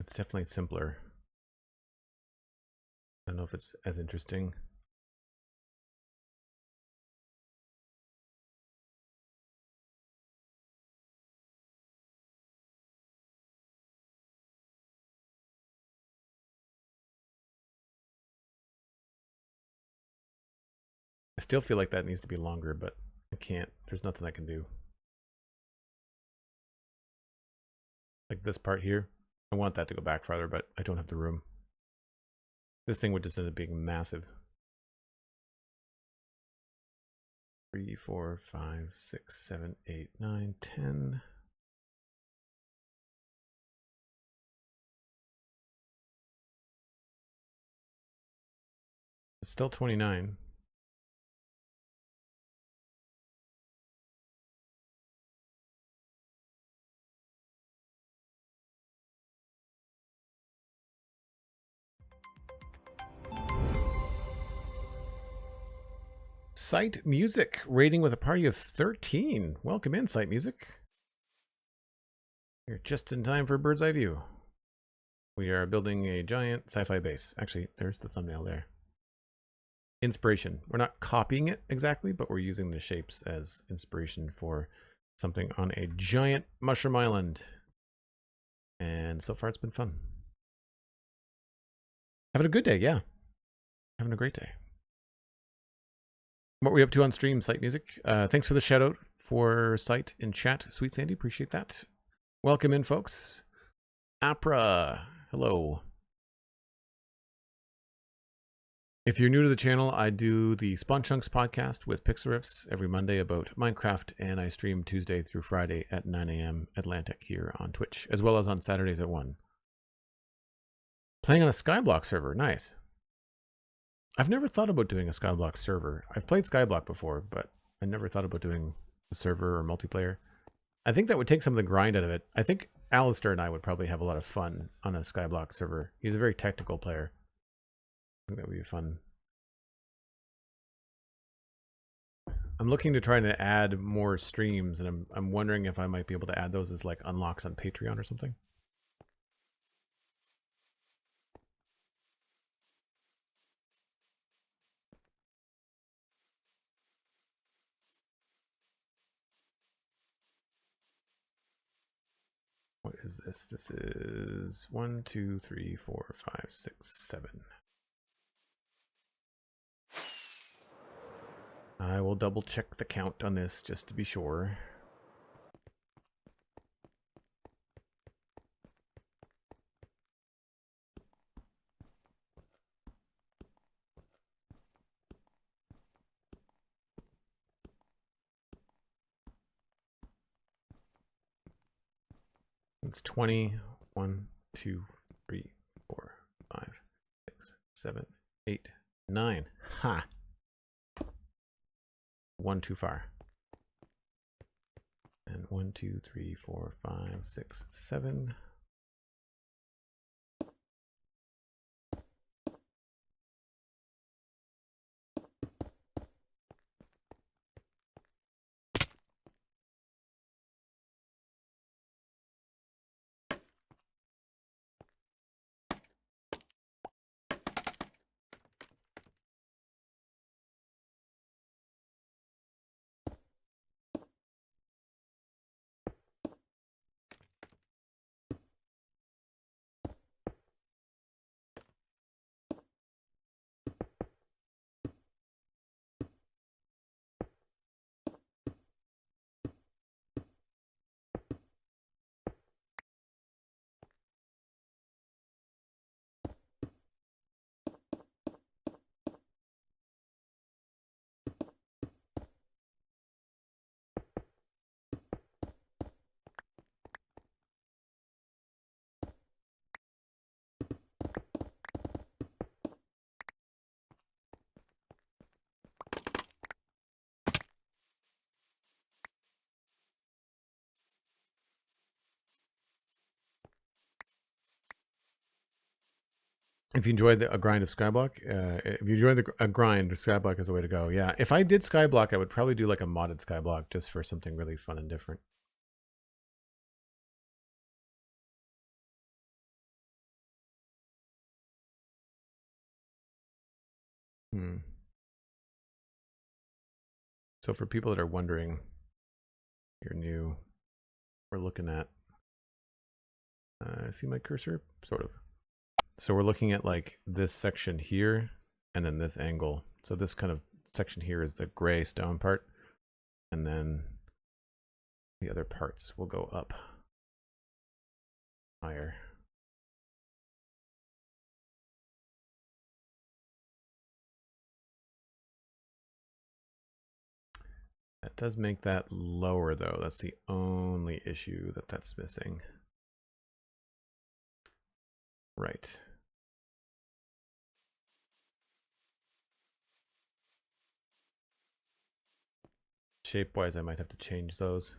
It's definitely simpler. I don't know if it's as interesting. I still feel like that needs to be longer, but I can't. There's nothing I can do. Like this part here, I want that to go back farther, but I don't have the room. This thing would just end up being massive. 3, 4, 5, 6, 7, 8, 9, 10. It's still 29. Site Music, rating with a party of 13. Welcome in, Site Music. You're just in time for a bird's eye view. We are building a giant sci-fi base. Actually, there's the thumbnail there. Inspiration. We're not copying it exactly, but we're using the shapes as inspiration for something on a giant mushroom island. And so far it's been fun. Having a good day, yeah. Having a great day. What were we up to on stream, Site Music? Thanks for the shout out for Site in chat, SweetSandi. Appreciate that. Welcome in, folks. Apra, hello. If you're new to the channel, I do the Spawn Chunks podcast with Pixelriffs every Monday about Minecraft, and I stream Tuesday through Friday at 9 a.m. Atlantic here on Twitch, as well as on Saturdays at 1. Playing on a Skyblock server, nice. I've never thought about doing a Skyblock server. I've played Skyblock before, but I never thought about doing a server or multiplayer. I think that would take some of the grind out of it. I think Alistair and I would probably have a lot of fun on a Skyblock server. He's a very technical player. I think that would be fun. I'm looking to try to add more streams, and I'm wondering if I might be able to add those as like unlocks on Patreon or something. What is this? This is 1, 2, 3, 4, 5, 6, 7. I will double check the count on this just to be sure. It's 20, 1, 2, 3, 4, 5, 6, 7, 8, 9. Ha! 1 too far. And 1, 2, 3, 4, 5, 6, 7. If you enjoyed a grind of Skyblock, if you enjoyed a grind, Skyblock is the way to go. Yeah, if I did Skyblock, I would probably do like a modded Skyblock just for something really fun and different. So for people that are wondering, you're new, we're looking at, see my cursor? Sort of. So we're looking at like this section here and then this angle. So this kind of section here is the gray stone part, and then the other parts will go up higher. That does make that lower though. That's the only issue that's missing. Right. Shape-wise, I might have to change those.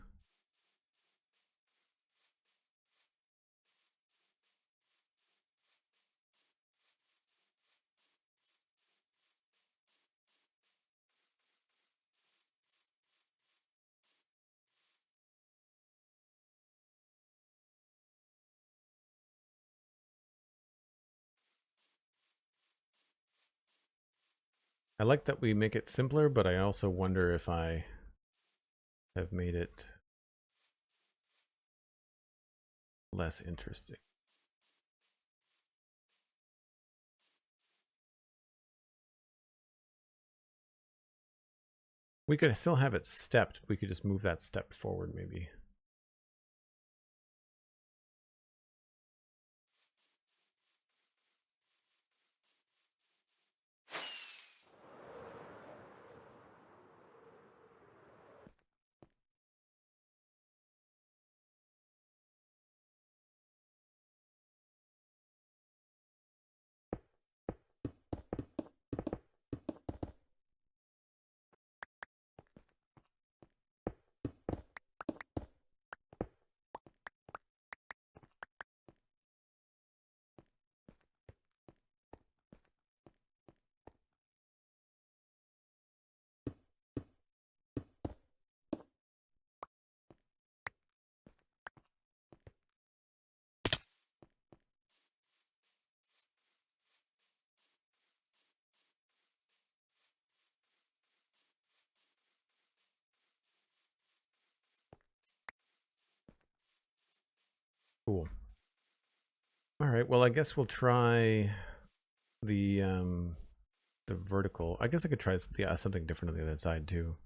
I like that we make it simpler, but I also wonder if I have made it less interesting. We could still have it stepped. We could just move that step forward maybe. Cool. All right, well, I guess we'll try the vertical. I guess I could try something different on the other side too.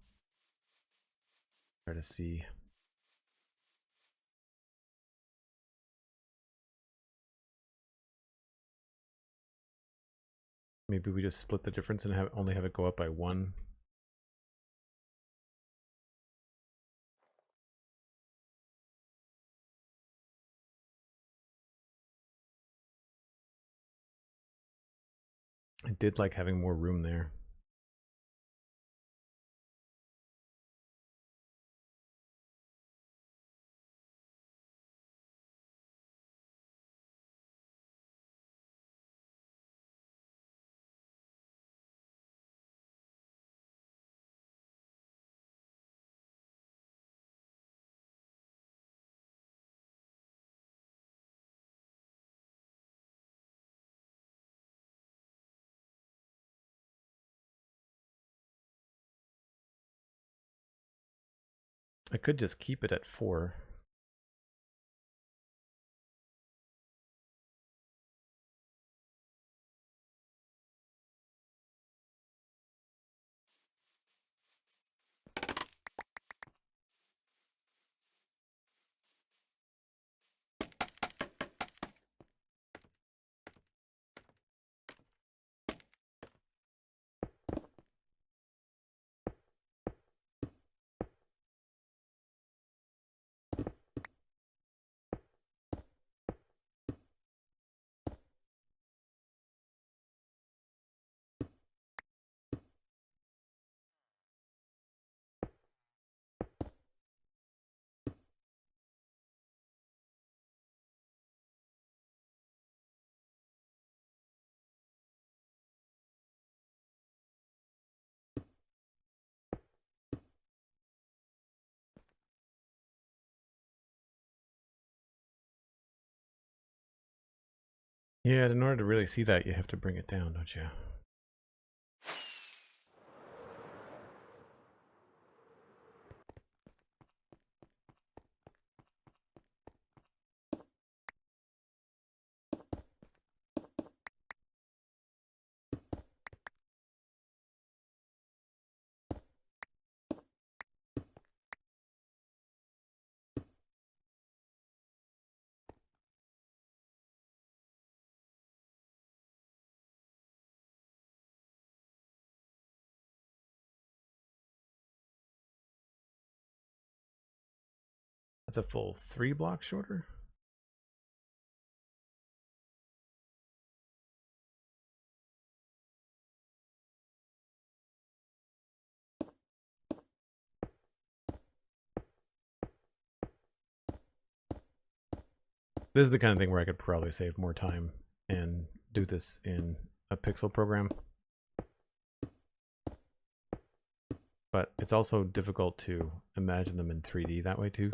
Try to see. Maybe we just split the difference and only have it go up by 1. I did like having more room there. I could just keep it at 4. Yeah, in order to really see that, you have to bring it down, don't you? That's a full 3 blocks shorter. This is the kind of thing where I could probably save more time and do this in a pixel program. But it's also difficult to imagine them in 3D that way too.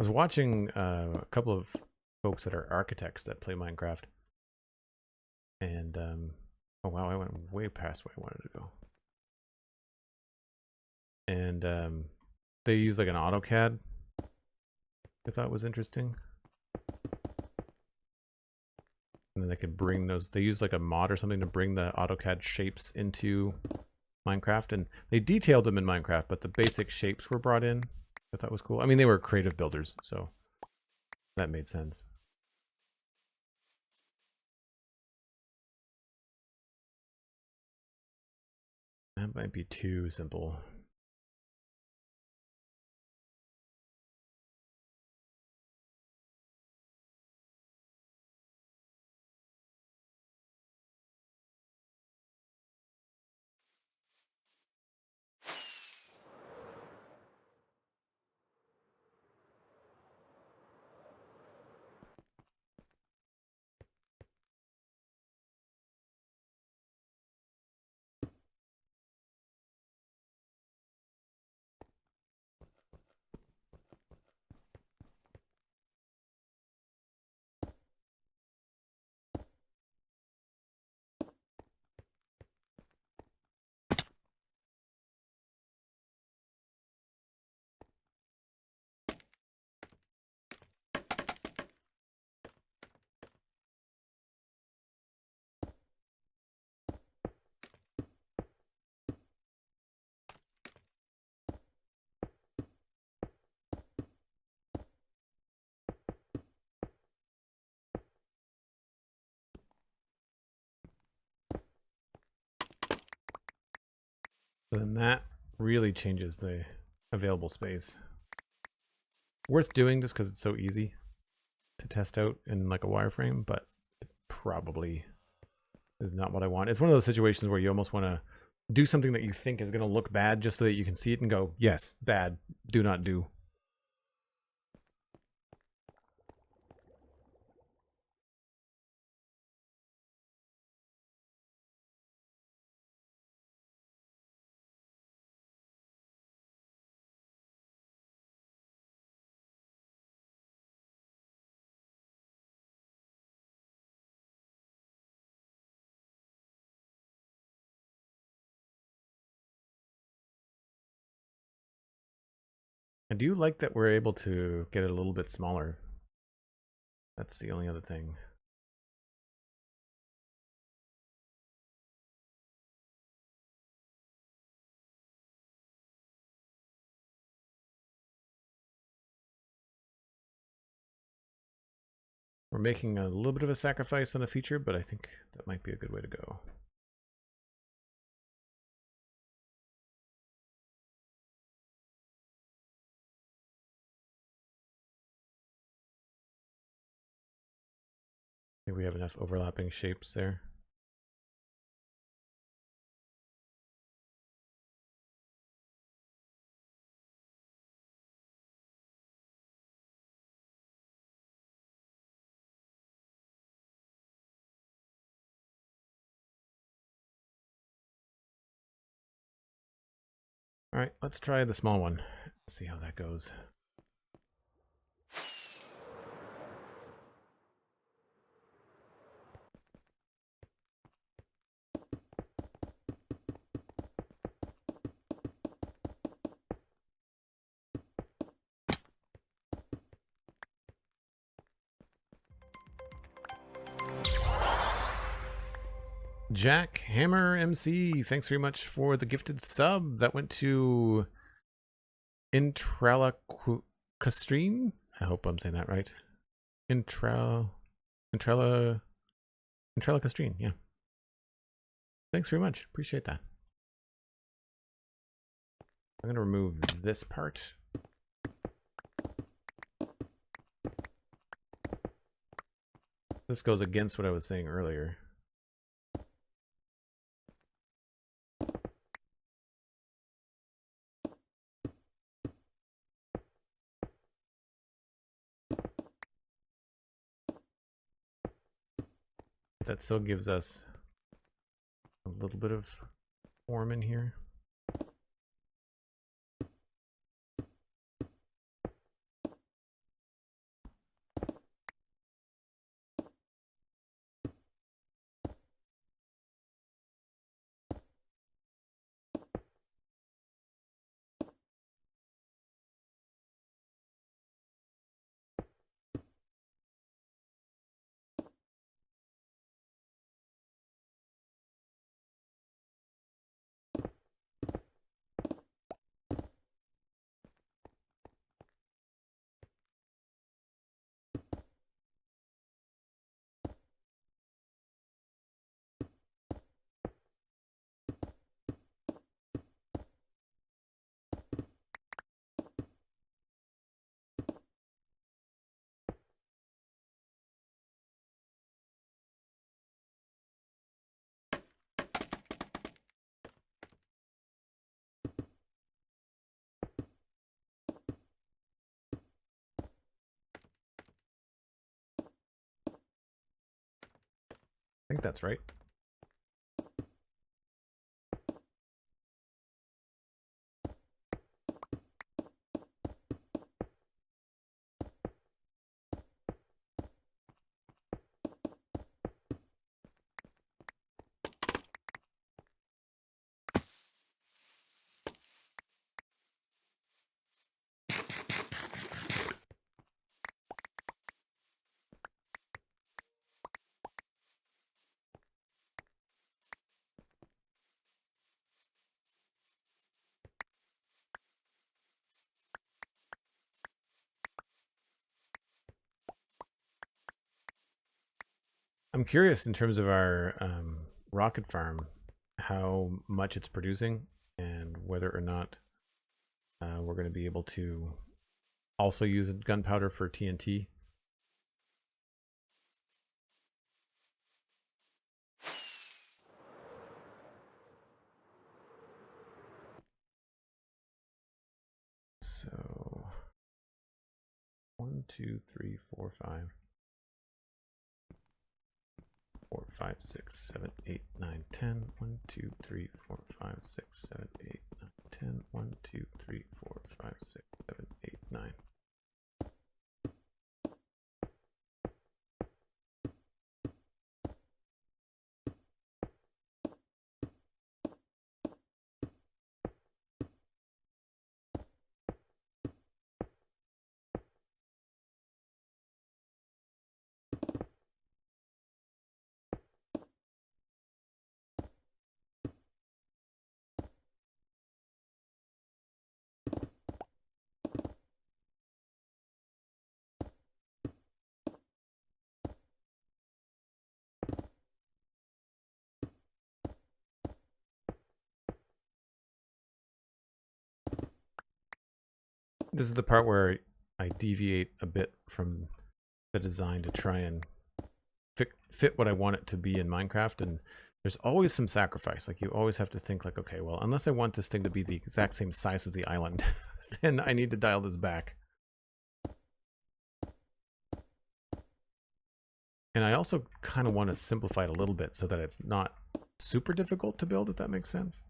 I was watching a couple of folks that are architects that play Minecraft. And, oh wow, I went way past where I wanted to go. And they use like an AutoCAD. I thought was interesting. And then they could bring those, they use like a mod or something to bring the AutoCAD shapes into Minecraft. And they detailed them in Minecraft, but the basic shapes were brought in. I thought was cool. I mean, they were creative builders, so that made sense. That might be too simple. So then that really changes the available space. Worth doing just because it's so easy to test out in like a wireframe, but it probably is not what I want. It's one of those situations where you almost want to do something that you think is going to look bad just so that you can see it and go, yes, bad, do not do. I do like that we're able to get it a little bit smaller. That's the only other thing. We're making a little bit of a sacrifice on a feature, but I think that might be a good way to go. I think we have enough overlapping shapes there. All right, let's try the small one. Let's see how that goes. Jack Hammer MC, thanks very much for the gifted sub. That went to Intralacastrine. I hope I'm saying that right. Intralacastrine, yeah. Thanks very much. Appreciate that. I'm going to remove this part. This goes against what I was saying earlier. That still gives us a little bit of form in here. I think that's right. I'm curious in terms of our rocket farm, how much it's producing and whether or not we're going to be able to also use gunpowder for TNT. So 1, 2, 3, 4, 5. 4, 5, 6, 7, 8, 9, 10. 1, 2, 3, 4, 5, 6, 7, 8, 9, 10. 1, 2, 3, 4, 5, 6, 7, 8, 9. This is the part where I deviate a bit from the design to try and fit what I want it to be in Minecraft. And there's always some sacrifice. Like you always have to think like, okay, well, unless I want this thing to be the exact same size as the island, then I need to dial this back. And I also kind of want to simplify it a little bit so that it's not super difficult to build, if that makes sense.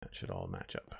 That should all match up.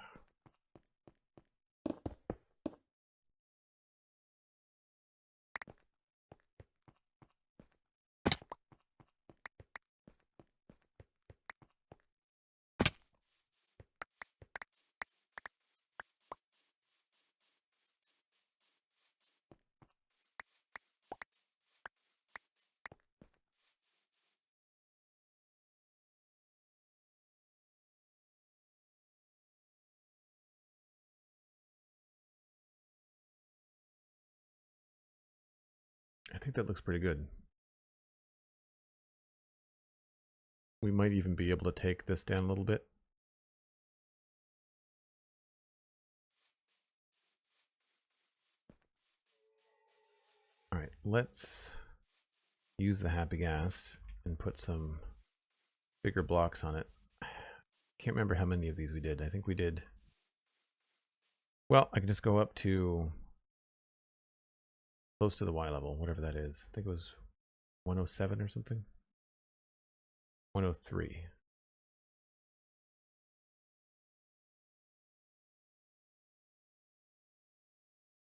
I think that looks pretty good. We might even be able to take this down a little bit. All right, let's use the Happy Ghast and put some bigger blocks on it. Can't remember how many of these we did. I think we did. Well, I can just go up to close to the Y level, whatever that is. I think it was 107 or something. 103.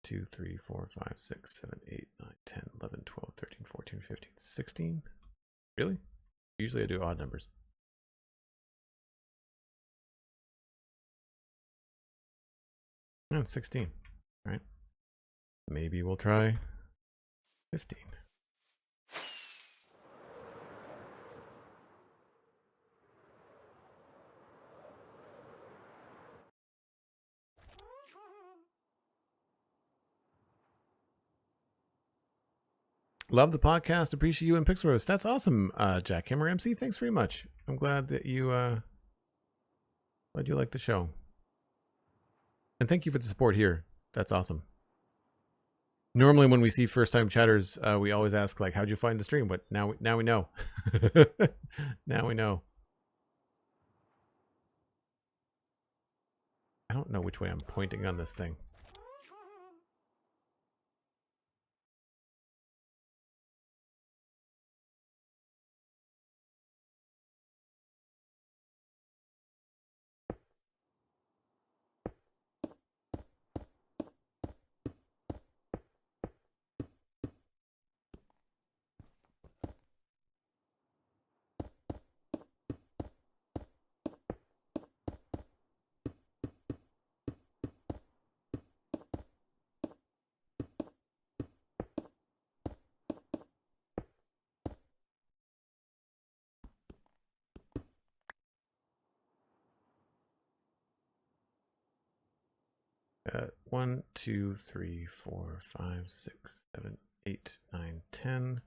Two, 3, 4, 5, 6, 7, 8, 9, 10, 11, 12, 13, 14, 15, 16. Really? Usually I do odd numbers. No, 16. All right. Maybe we'll try 15. Love the podcast. Appreciate you and Pixel Roast. That's awesome, Jackhammer MC. Thanks very much. I'm glad that you like the show. And thank you for the support here. That's awesome. Normally when we see first-time chatters, we always ask, like, how'd you find the stream? But now we know. Now we know. I don't know which way I'm pointing on this thing. One, 2, 3, 4, 5, 6, 7, 8, 9, 10.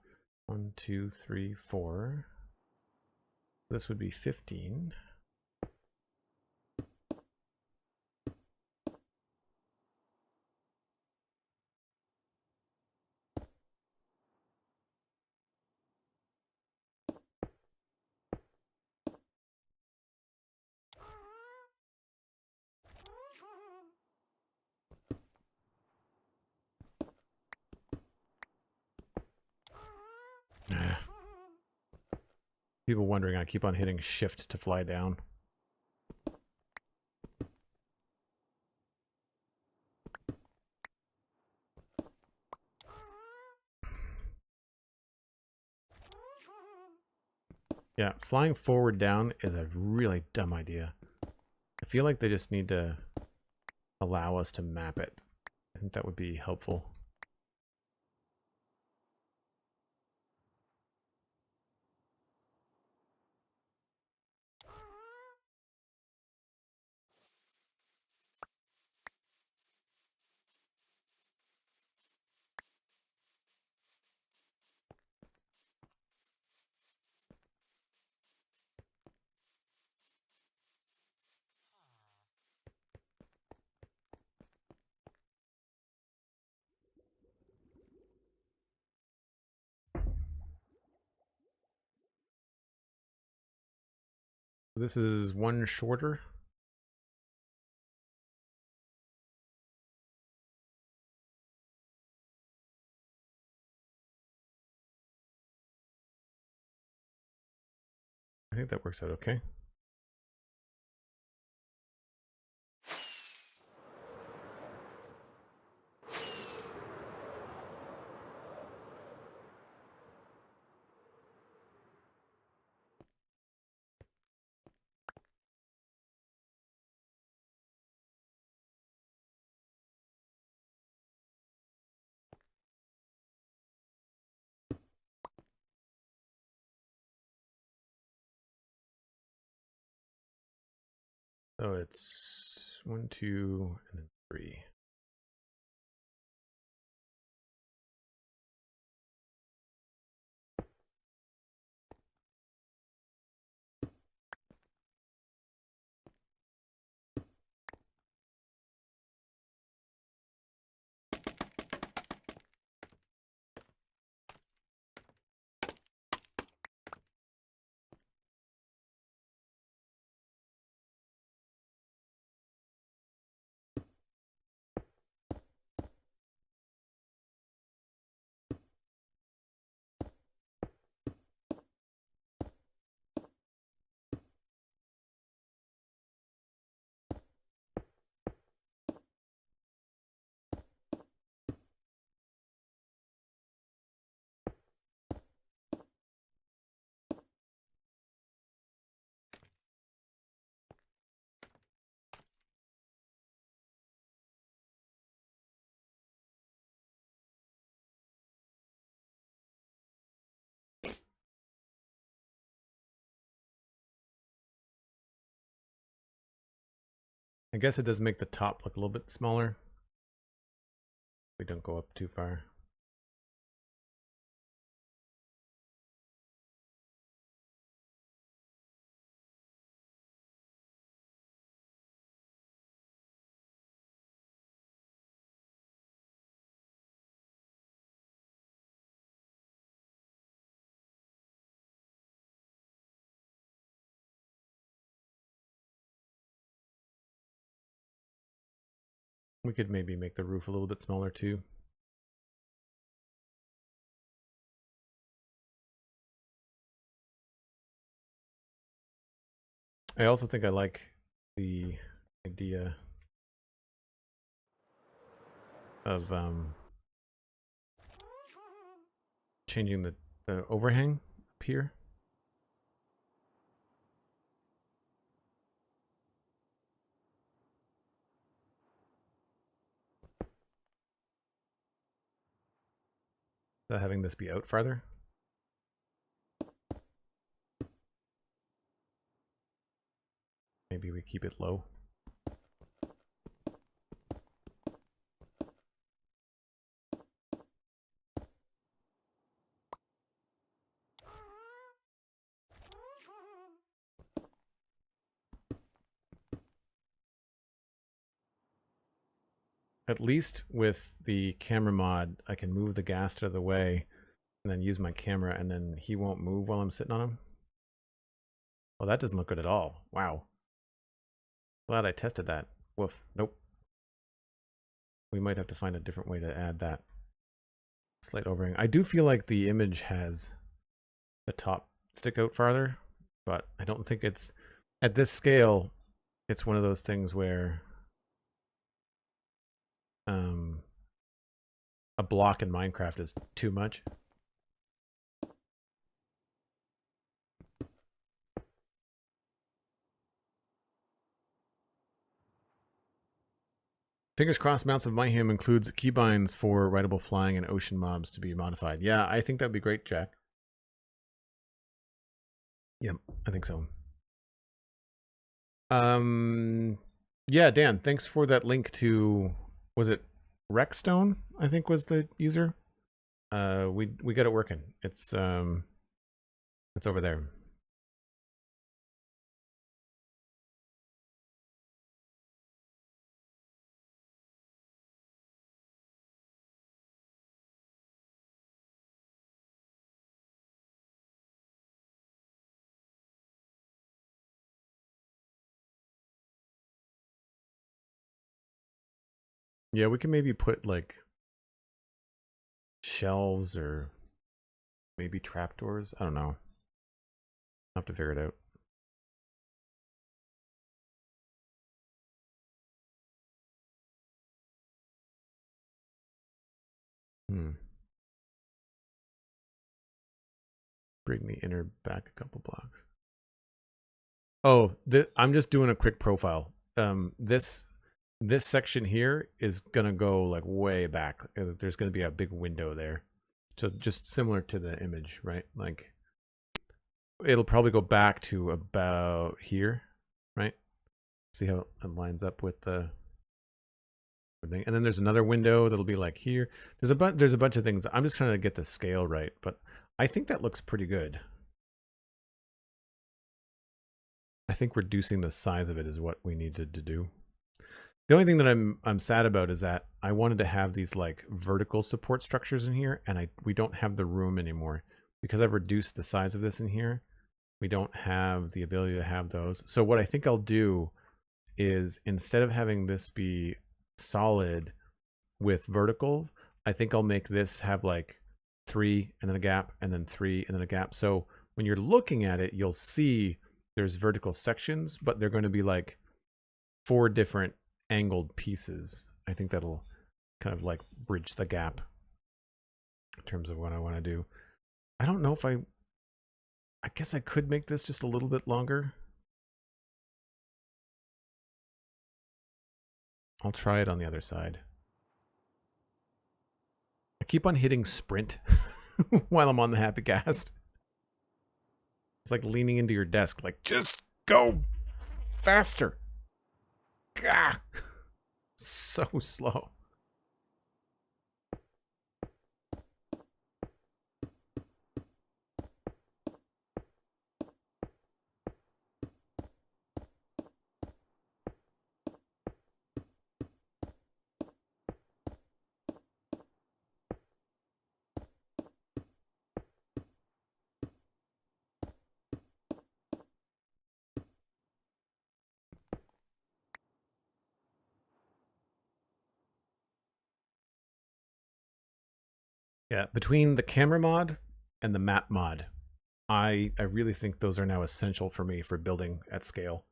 1, 2, 3, 4. This would be 15. People wondering, I keep on hitting shift to fly down. Yeah, flying forward down is a really dumb idea. I feel like they just need to allow us to map it. I think that would be helpful. This is one shorter. I think that works out okay. So it's 1, 2, and then 3. I guess it does make the top look a little bit smaller. We don't go up too far. We could maybe make the roof a little bit smaller too. I also think I like the idea of changing the overhang up here. So having this be out farther. Maybe we keep it low. At least with the camera mod, I can move the ghast out of the way and then use my camera, and then he won't move while I'm sitting on him. Well, that doesn't look good at all. Wow. Glad I tested that. Woof. Nope. We might have to find a different way to add that slight overhang. I do feel like the image has the top stick out farther, but I don't think it's, at this scale, it's one of those things where a block in Minecraft is too much. Fingers crossed mounts of Mayhem includes keybinds for writable flying and ocean mobs to be modified. Yeah, I think that'd be great, Jack. Yep, I think so. Yeah, Dan, thanks for that link to, was it RexxStone, I think was the user. We got it working. It's over there. Yeah, we can maybe put like shelves or maybe trapdoors. I don't know. I'll have to figure it out. Bring the inner back a couple blocks. Oh, I'm just doing a quick profile. This section here is gonna go like way back. There's gonna be a big window there, so just similar to the image, right? Like it'll probably go back to about here, right? See how it lines up with the thing. And then there's another window that'll be like here. There's a bunch of things. I'm just trying to get the scale right, but I think that looks pretty good. I think reducing the size of it is what we needed to do. The only thing that I'm sad about is that I wanted to have these like vertical support structures in here, and we don't have the room anymore because I've reduced the size of this in here. We don't have the ability to have those. So what I think I'll do is, instead of having this be solid with vertical, I think I'll make this have like 3 and then a gap and then 3 and then a gap. So when you're looking at it, you'll see there's vertical sections, but they're going to be like 4 different angled pieces. I think that'll kind of like bridge the gap in terms of what I want to do. I don't know if I guess I could make this just a little bit longer. I'll try it on the other side. I keep on hitting sprint while I'm on the happy cast. It's like leaning into your desk, like, just go faster. Gah! So slow. Yeah, between the camera mod and the map mod, I really think those are now essential for me for building at scale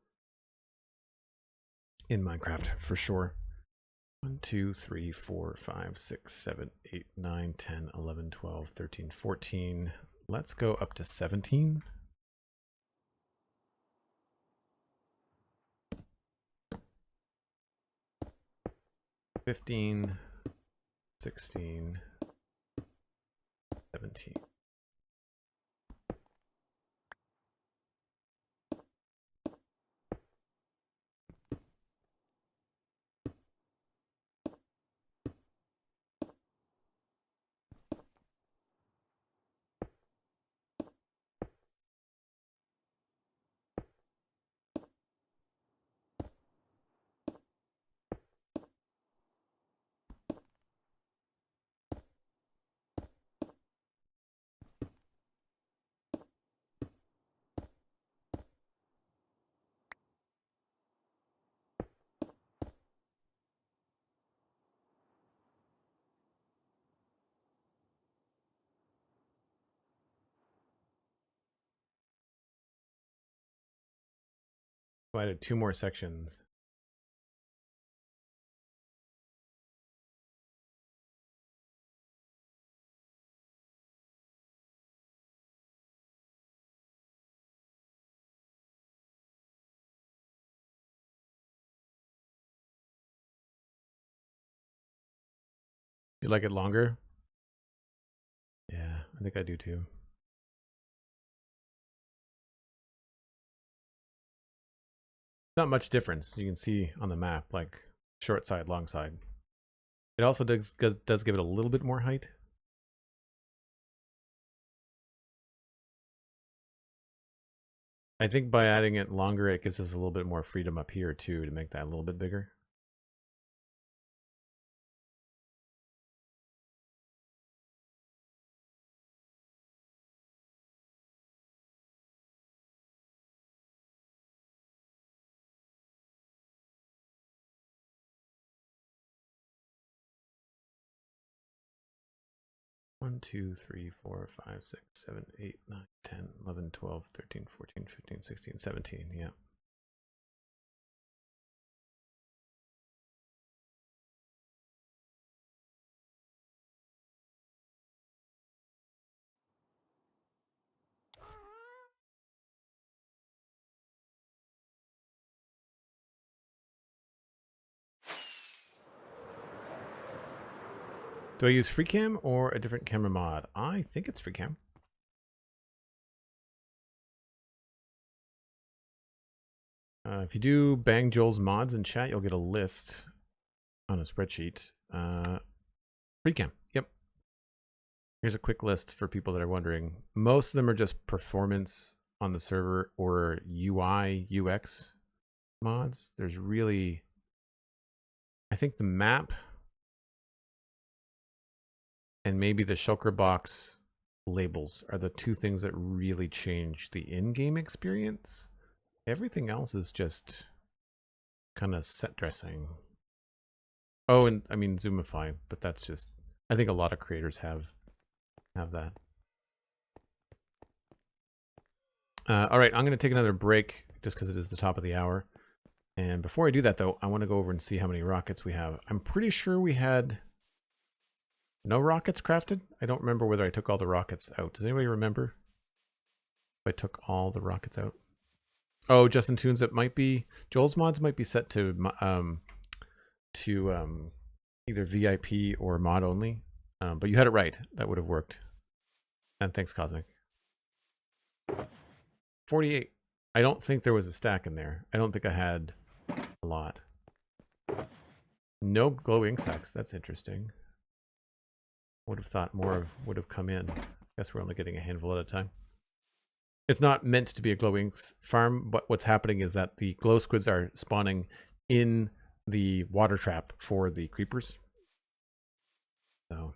in Minecraft, for sure. 1, 2, 3, 4, 5, 6, 7, 8, 9, 10, 11, 12, 13, 14. Let's go up to 17. $15, 16, 17. So I added 2 more sections. You like it longer? Yeah, I think I do too. Not much difference. You can see on the map, like short side, long side. It also does give it a little bit more height. I think by adding it longer, it gives us a little bit more freedom up here too to make that a little bit bigger. One, 2, 3, 4, 5, 6, 7, 8, 9, 10, 11, 12, 13, 14, 15, 16, 17. Yeah. Do I use FreeCam or a different camera mod? I think it's FreeCam. If you do bang Joel's mods in chat, you'll get a list on a spreadsheet. FreeCam. Yep. Here's a quick list for people that are wondering. Most of them are just performance on the server or UI, UX mods. There's really, I think the map and maybe the shulker box labels are the 2 things that really change the in-game experience. Everything else is just kind of set dressing. Oh, and I mean Zoomify, but that's just, I think a lot of creators have that. All right, I'm going to take another break just because it is the top of the hour. And before I do that, though, I want to go over and see how many rockets we have. I'm pretty sure we had no rockets crafted. I don't remember whether I took all the rockets out. Does anybody remember if I took all the rockets out? Oh, Justin Tunes, it might be Joel's mods might be set to either VIP or mod only. But you had it right. That would have worked. And thanks, Cosmic. 48. I don't think there was a stack in there. I don't think I had a lot. No glow insects. That's interesting. Would have thought more would have come in. Guess we're only getting a handful at a time. It's not meant to be a glowing farm, but what's happening is that the glow squids are spawning in the water trap for the creepers. So,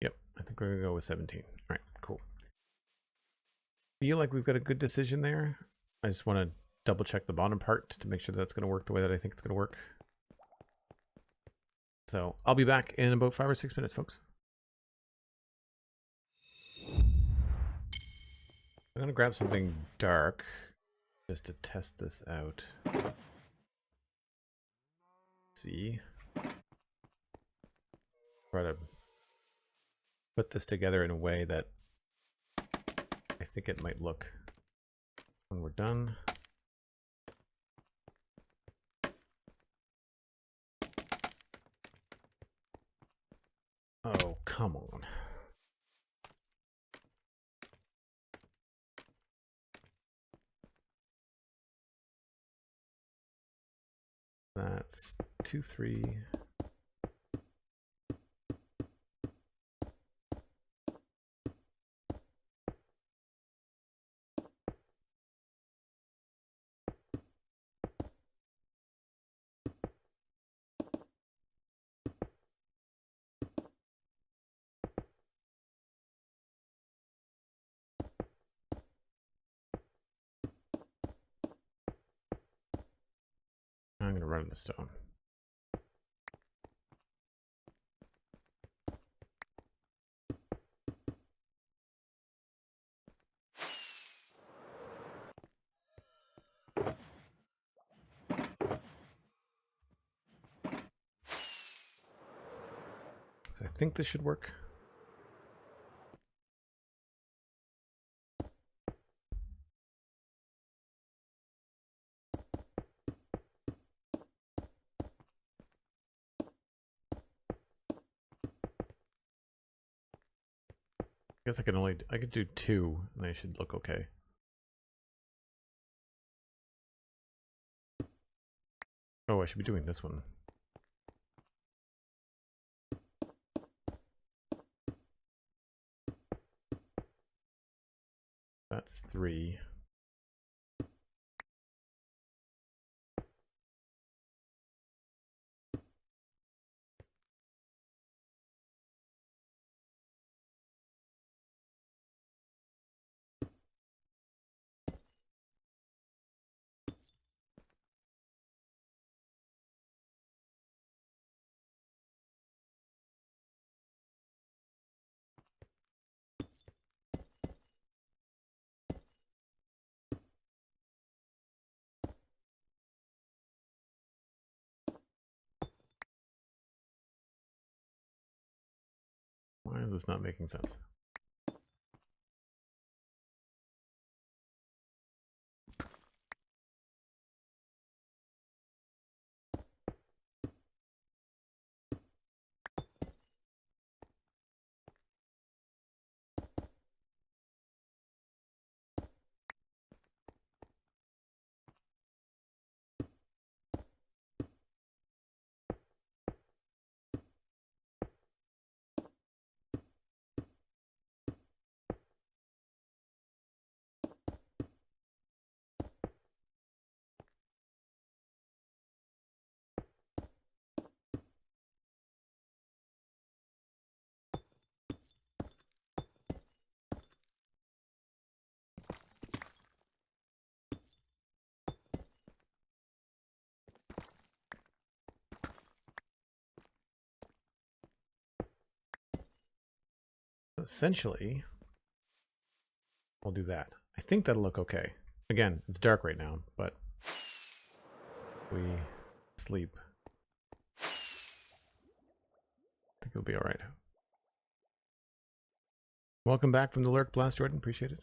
yep, I think we're gonna go with 17. All right, cool. Feel like we've got a good decision there. I just want to double check the bottom part to make sure that's going to work the way that I think it's going to work. So I'll be back in about 5 or 6 minutes, folks. I'm going to grab something dark just to test this out. See. Try to put this together in a way that I think it might look when we're done. Oh, come on. That's 2, 3. I'm going to run the stone. So I think this should work. I guess I could do 2 and they should look okay. Oh, I should be doing this one. That's 3. Why is this not making sense? Essentially, we'll do that. I think that'll look okay. Again, it's dark right now, but We sleep. I think it'll be all right. Welcome back from the lurk, Blast Jordan. Appreciate it.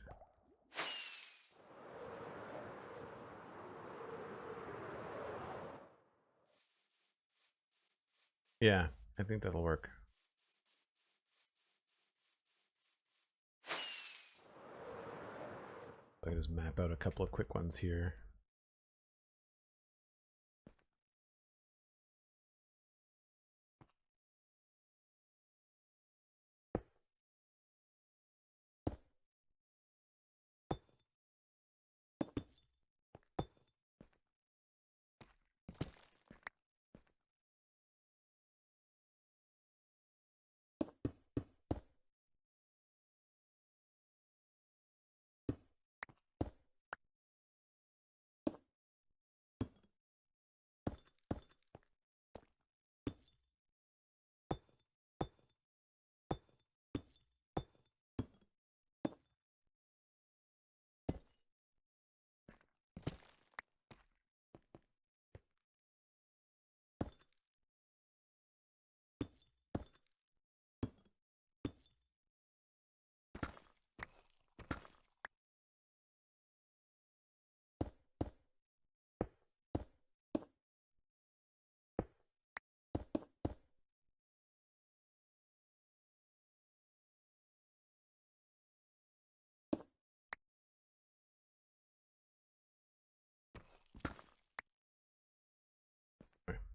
Yeah, I think that'll work. I can just map out a couple of quick ones here.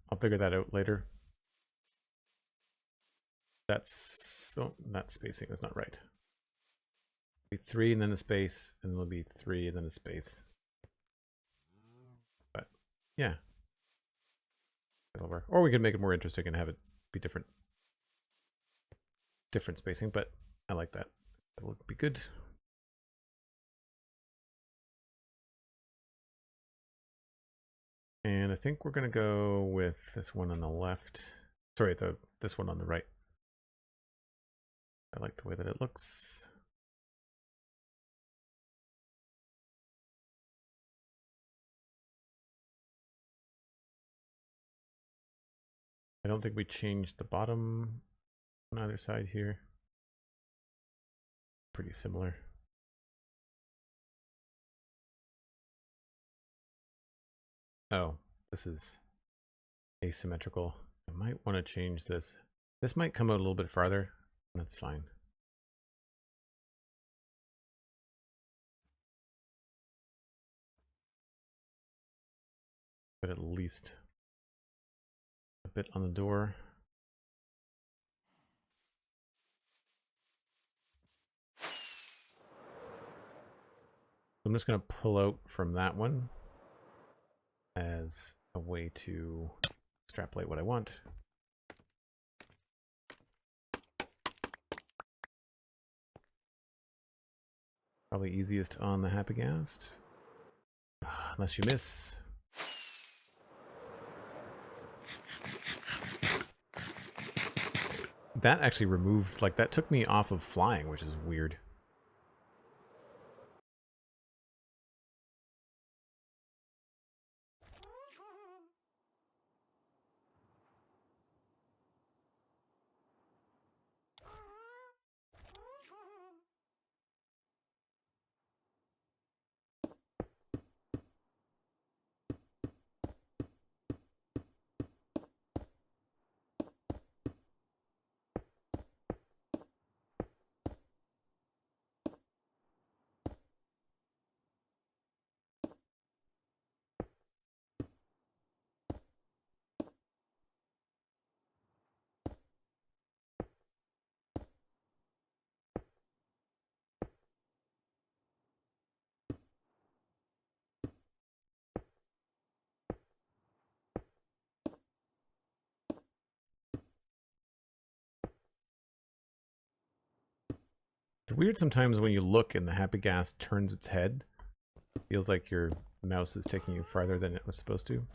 I'll figure that out later. That's, oh, that spacing is not right. It'll be 3 and then a space, and it'll be 3 and then a space. But yeah, it'll work. Or we could make it more interesting and have it be different spacing, but I like that. That would be good. And I think we're gonna go with this one on the left. Sorry, this one on the right. I like the way that it looks. I don't think we changed the bottom on either side here. Pretty similar. Oh, this is asymmetrical. I might want to change this. This might come out a little bit farther. That's fine. But at least a bit on the door. I'm just going to pull out from that one as a way to extrapolate what I want. Probably easiest on the Happygast. Unless you miss. That actually removed, like that took me off of flying, which is weird. It's weird sometimes when you look and the Happygast turns its head. It feels like your mouse is taking you farther than it was supposed to.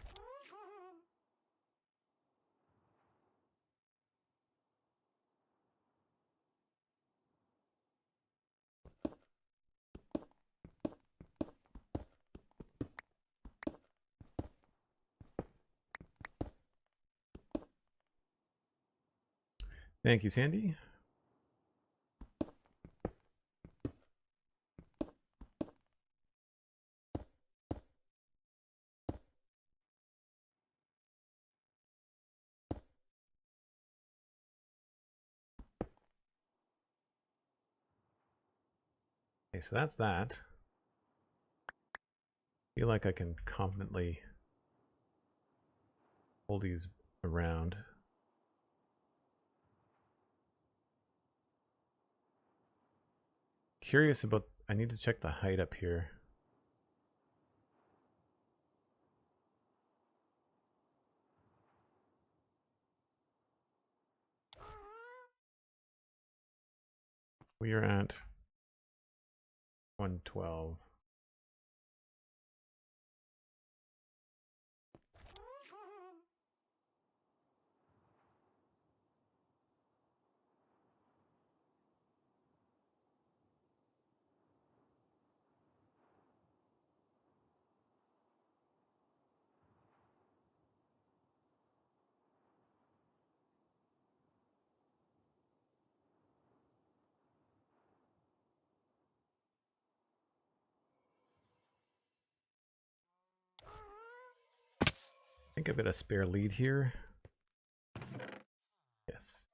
Thank you, Sandy. Okay, so that's that. I feel like I can confidently hold these around. Curious about, I need to check the height up here. We are at 112. I think I've got a spare lead here. Yes.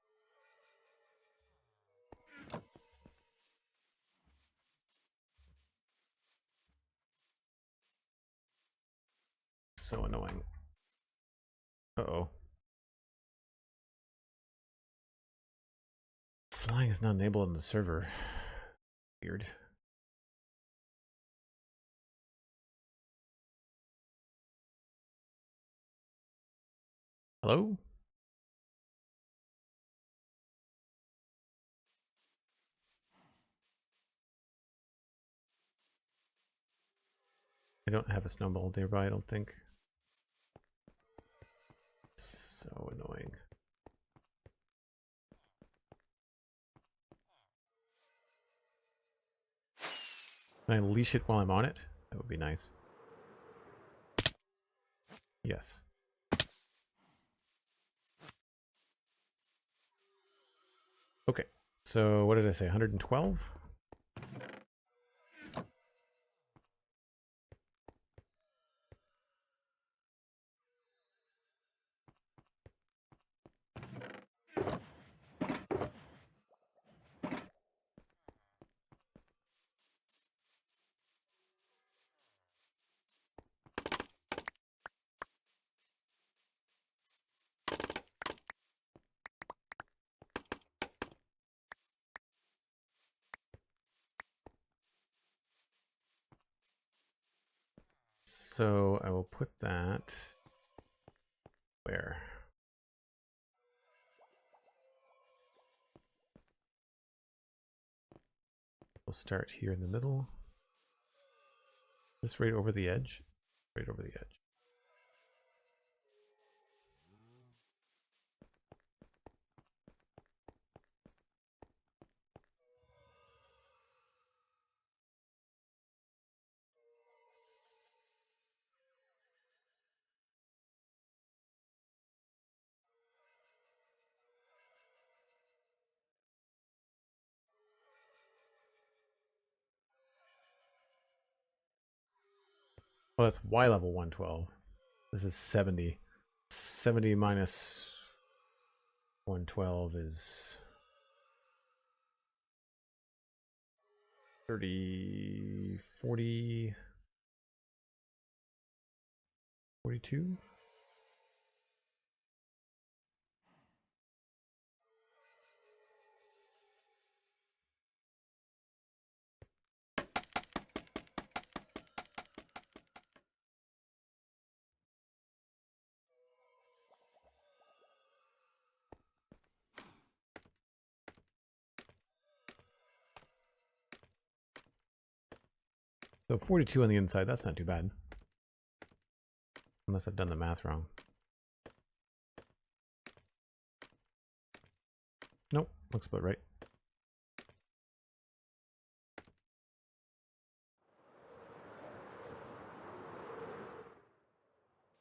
So annoying. Uh-oh. Flying is not enabled on the server. Weird. Hello? I don't have a snowball nearby, I don't think. So annoying. Can I leash it while I'm on it? That would be nice. Yes. Okay. So what did I say? 112? So I will put that where? We'll start here in the middle. This right over the edge. Right over the edge. Oh, that's Y level 112. This is 70. 70 minus 112 is 30, 40, 42? So 42 on the inside, that's not too bad. Unless I've done the math wrong. Nope, looks about right.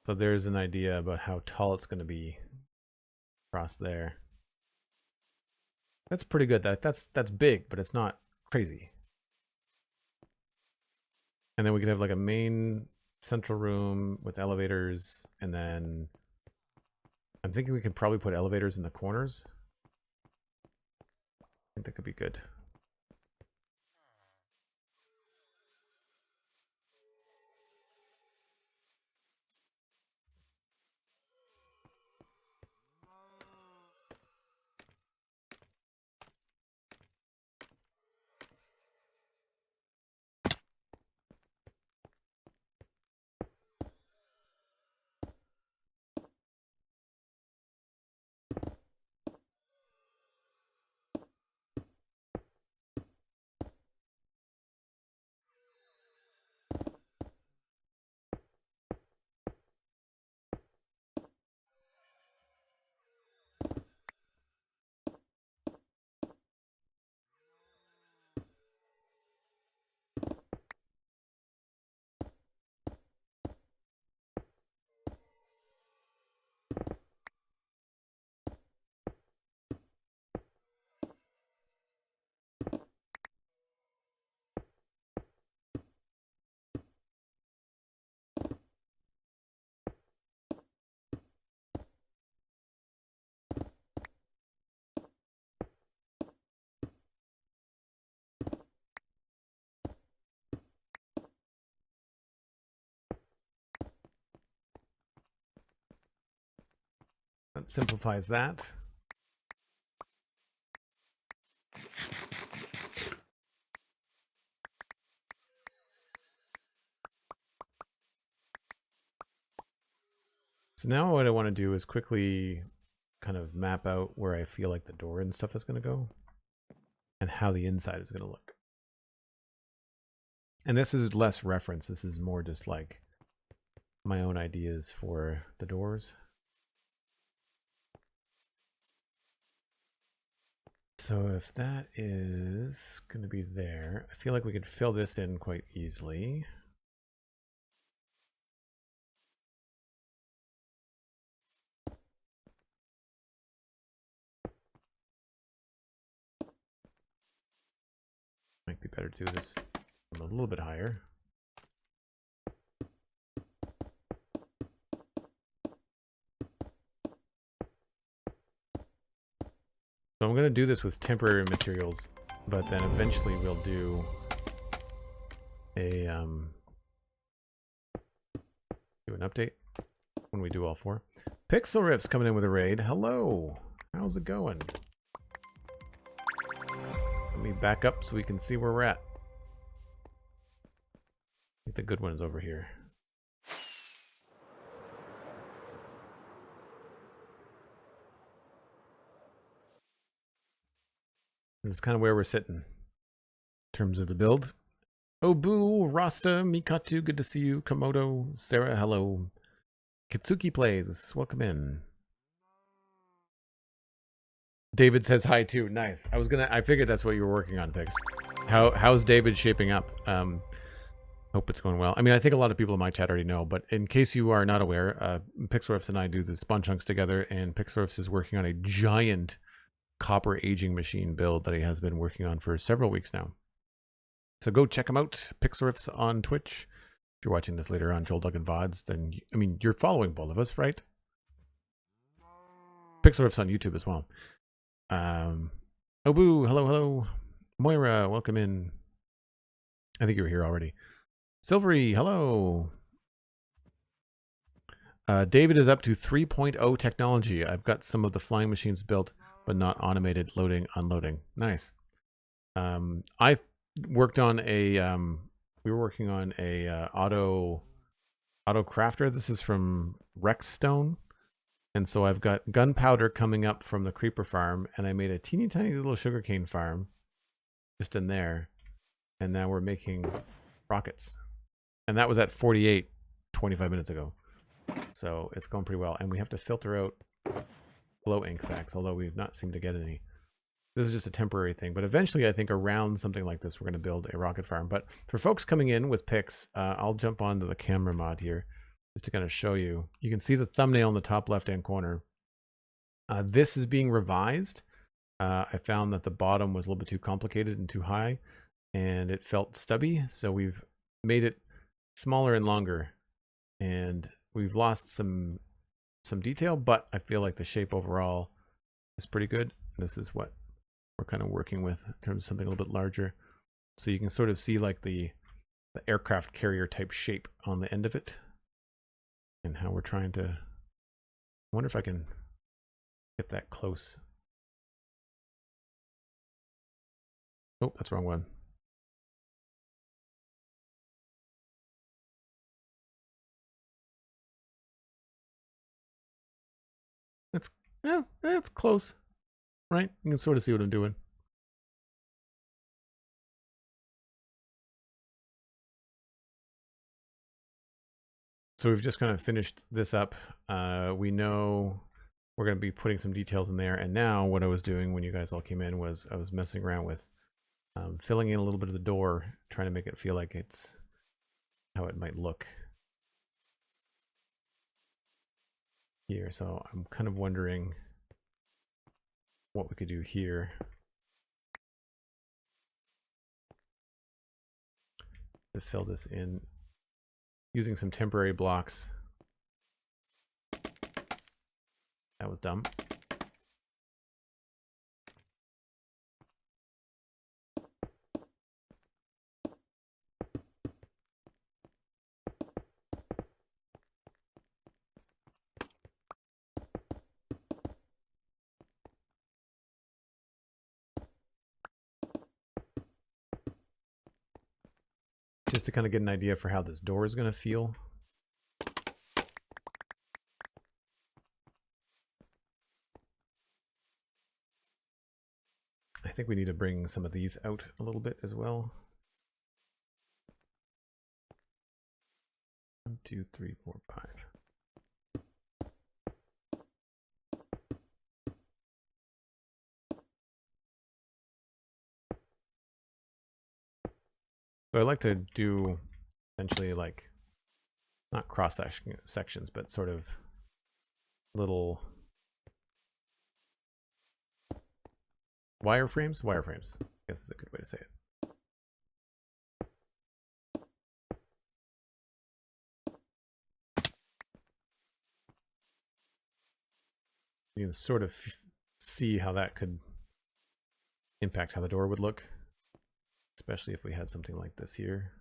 So there's an idea about how tall it's going to be across there. That's pretty good. That's big, but it's not crazy. And then we could have like a main central room with elevators, and then I'm thinking we could probably put elevators in the corners. I think that could be good. That simplifies that. So now what I want to do is quickly kind of map out where I feel like the door and stuff is going to go and how the inside is going to look. And this is less reference. This is more just like my own ideas for the doors. So if that is going to be there, I feel like we could fill this in quite easily. Might be better to do this a little bit higher. So I'm going to do this with temporary materials, but then eventually we'll do a do an update when we do all four. Pixel Riff's coming in with a raid. Hello, how's it going? Let me back up so we can see where we're at. I think the good one is over here. This is kind of where we're sitting in terms of the build. Obu, Rasta, Mikatu, good to see you. Komodo, Sarah, hello. Kitsuki Plays, welcome in. David says hi too. Nice. I figured that's what you were working on, Pix. How's David shaping up? Hope it's going well. I mean, I think a lot of people in my chat already know, but in case you are not aware, Pixelriffs and I do the Spawn Chunks together, and Pixelriffs is working on a giant copper aging machine build that he has been working on for several weeks now. So go check him out. Pixelriffs on Twitch. If you're watching this later on Joel Duggan VODs, then, I mean, you're following both of us, right? Pixelriffs on YouTube as well. Obu, hello. Moira, welcome in. I think you were here already. Silvery, hello. David is up to 3.0 technology. I've got some of the flying machines built, but not automated loading, unloading. Nice. I worked on a, we were working on a auto crafter. This is from RexxStone. And so I've got gunpowder coming up from the creeper farm, and I made a teeny tiny little sugarcane farm just in there. And now we're making rockets. And that was at 48 25 minutes ago. So it's going pretty well. And we have to filter out blow ink sacs, although we've not seemed to get any. This is just a temporary thing. But eventually, I think around something like this, we're going to build a rocket farm. But for folks coming in with pics, I'll jump onto the camera mod here just to kind of show you. You can see the thumbnail in the top left-hand corner. This is being revised. I found that the bottom was a little bit too complicated and too high, and it felt stubby. So we've made it smaller and longer, and we've lost some detail, but I feel like the shape overall is pretty good. This is what we're kind of working with in terms of something a little bit larger. So you can sort of see like the aircraft carrier type shape on the end of it, and how we're trying to, I wonder if I can get that close. Oh, that's the wrong one. It's close, right? You can sort of see what I'm doing. So we've just kind of finished this up. We know we're going to be putting some details in there. And now what I was doing when you guys all came in was I was messing around with filling in a little bit of the door, trying to make it feel like it's how it might look here. So I'm kind of wondering what we could do here to fill this in using some temporary blocks. That was dumb. Just to kind of get an idea for how this door is going to feel. I think we need to bring some of these out a little bit as well. 1, 2, 3, 4, 5. So I like to do essentially like not cross sections, but sort of little wireframes. Wireframes, I guess is a good way to say it. You can sort of see how that could impact how the door would look, especially if we had something like this here.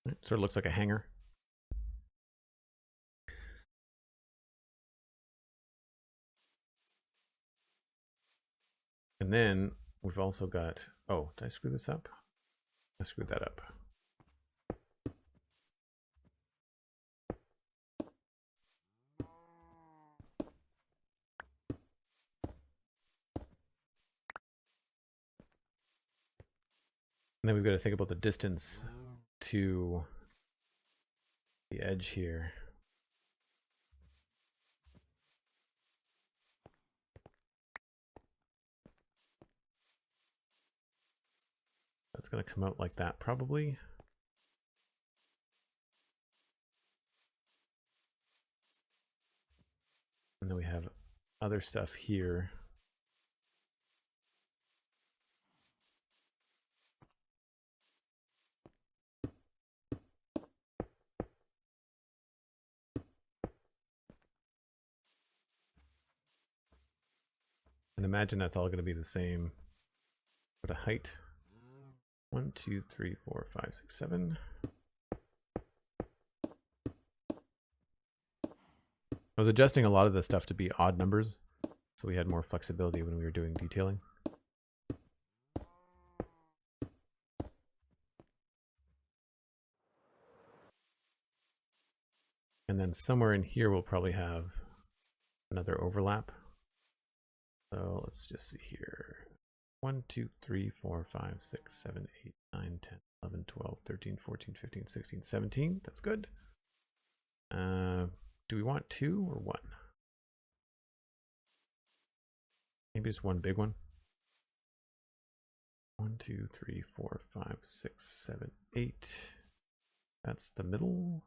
It sort of looks like a hanger. And then we've also got, oh, did I screw this up? I screwed that up. And then we've got to think about the distance to the edge here. That's going to come out like that probably. And then we have other stuff here. And imagine that's all going to be the same for the height. 1, 2, 3, 4, 5, 6, 7. I was adjusting a lot of this stuff to be odd numbers, so we had more flexibility when we were doing detailing. And then somewhere in here we'll probably have another overlap. So let's just see here. 1, 2, 3, 4, 5, 6, 7, 8, 9, 10, 11, 12, 13, 14, 15, 16, 17. That's good. Do we want 2 or 1? Maybe just one big one. 1, 2, 3, 4, 5, 6, 7, 8. That's the middle.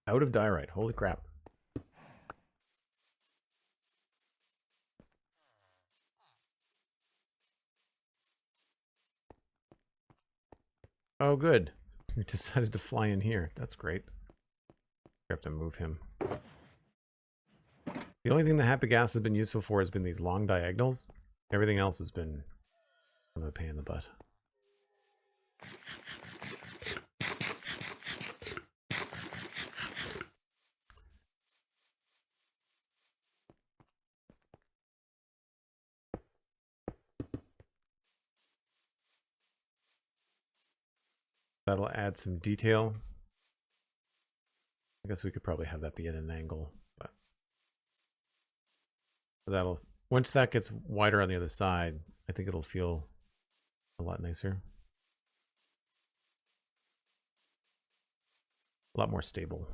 Out of diorite. Holy crap. Oh, good. We decided to fly in here. That's great. We have to move him. The only thing the Happy Gas has been useful for has been these long diagonals. Everything else has been a pain in the butt. That'll add some detail. I guess we could probably have that be at an angle, but that'll, once that gets wider on the other side, I think it'll feel a lot nicer. A lot more stable.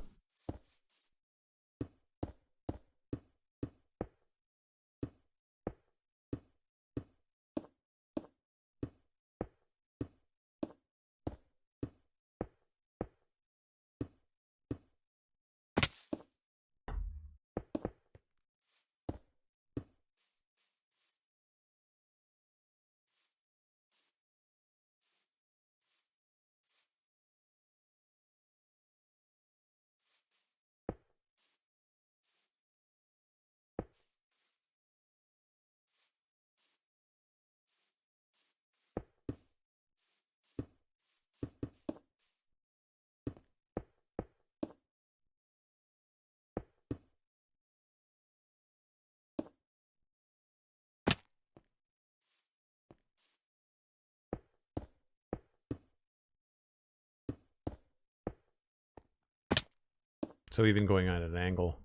So even going on at an angle,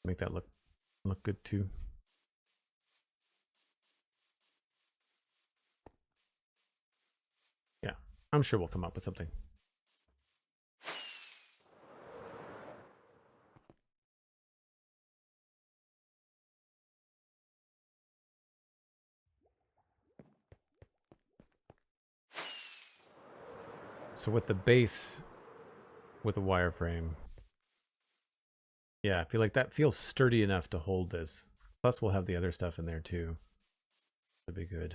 make that look good too. Yeah, I'm sure we'll come up with something. So with the base, with a wireframe, yeah, I feel like that feels sturdy enough to hold this. Plus we'll have the other stuff in there too. That'd be good.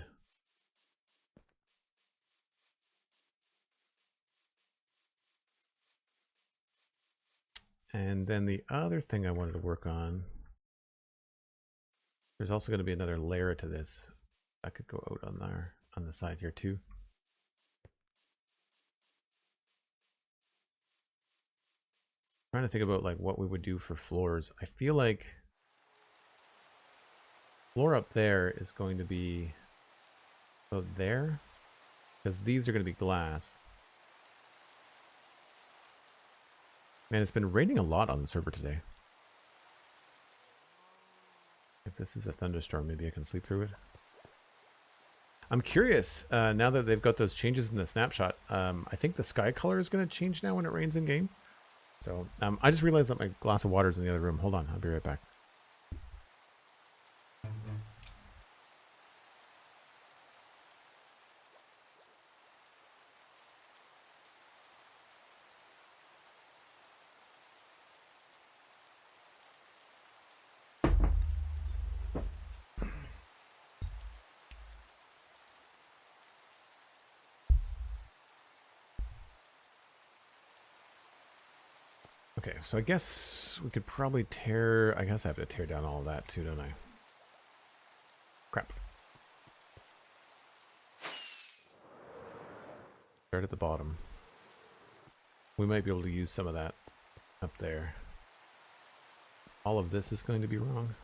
And then the other thing I wanted to work on, there's also going to be another layer to this. I could go out on there, on the side here too. Trying to think about like what we would do for floors. I feel like floor up there is going to be about there, because these are going to be glass. Man, it's been raining a lot on the server today. If this is a thunderstorm, maybe I can sleep through it. I'm curious, now that they've got those changes in the snapshot, I think the sky color is going to change now when it rains in game. So I just realized that my glass of water is in the other room. Hold on, I'll be right back. Okay, so I guess we could probably tear... I guess I have to tear down all of that too, don't I? Crap. Start at the bottom. We might be able to use some of that up there. All of this is going to be wrong.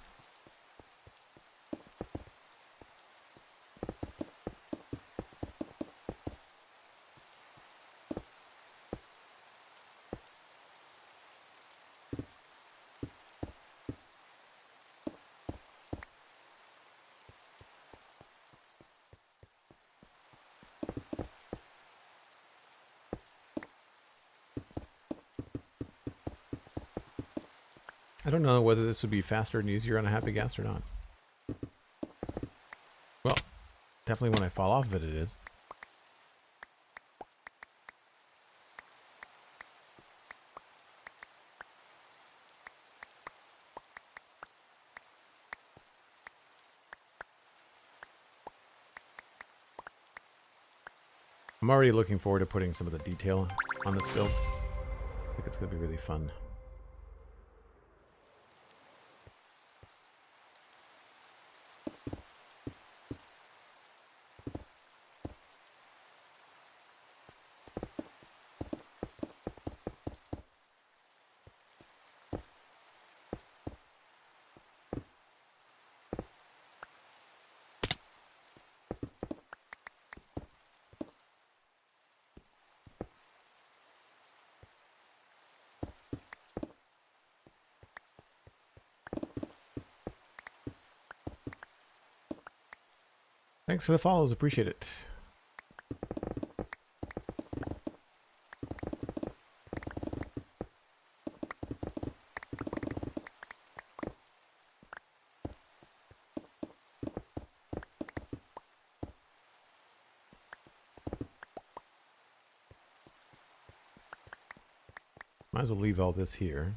I don't know whether this would be faster and easier on a happy gas or not. Well, definitely when I fall off of it, it is. I'm already looking forward to putting some of the detail on this build. I think it's going to be really fun. Thanks for the follows, appreciate it. Might as well leave all this here.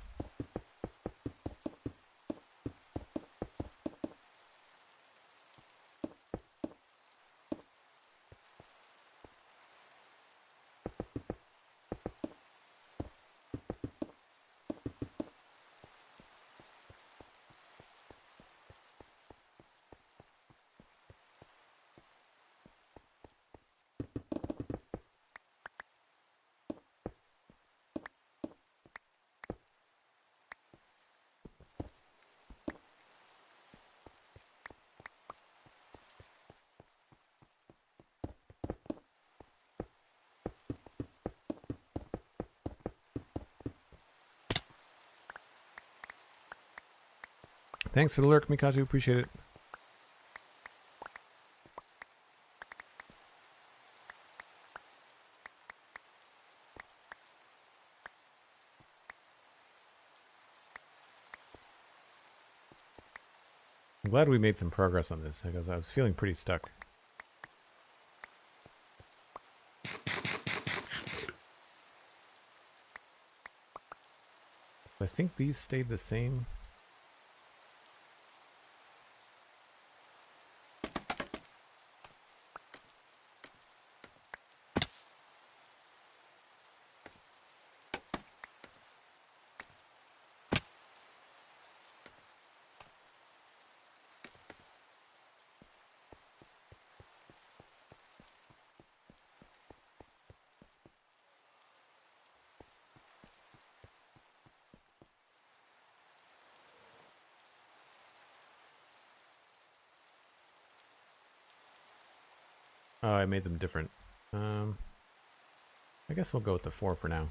Thanks for the lurk, Mikatu. Appreciate it. I'm glad we made some progress on this because I was feeling pretty stuck. I think these stayed the same. Oh, I made them different. I guess we'll go with the 4 for now.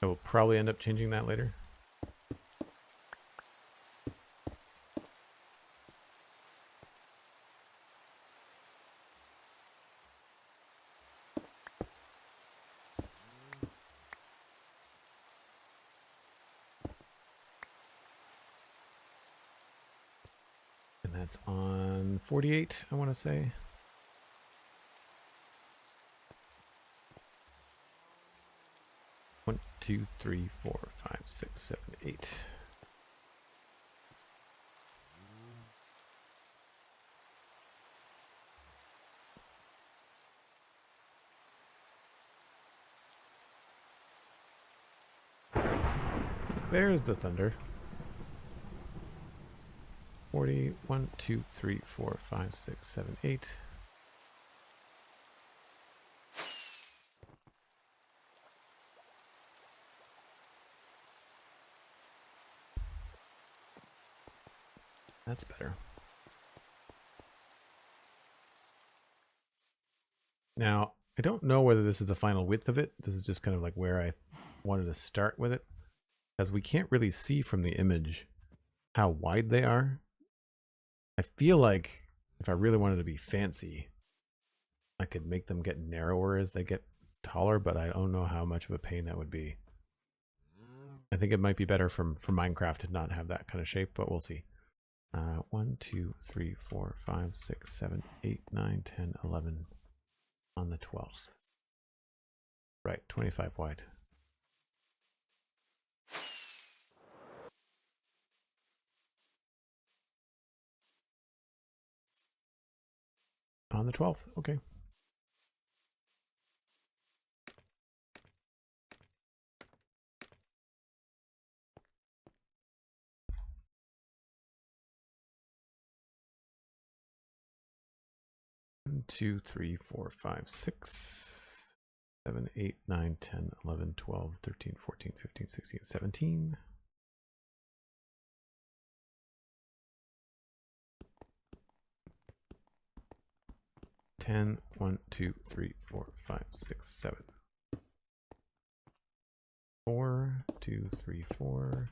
I will probably end up changing that later. And that's on 48, I want to say. One, 2, 3, 4, 5, 6, 7, 8. There's the thunder. 40, 1, 2, 3, 4, 5, 6, 7, 8. That's better. Now, I don't know whether this is the final width of it. This is just kind of like where I wanted to start with it, because we can't really see from the image how wide they are. I feel like if I really wanted to be fancy, I could make them get narrower as they get taller, but I don't know how much of a pain that would be. I think it might be better for Minecraft to not have that kind of shape, but we'll see. 1, 2, 3, 4, 5, 6, 7, 8, 9, 10, 11 on the 12th. Right, 25 wide. On the 12th, okay. One, 2, 3, 4, 5, 6, 7, 8, 9, 10, 11, 12, 13, 14, 15, 16, 17. Ten, 1, 2, 3, 4, 5, 6, 7. 4, 2, 3, 4.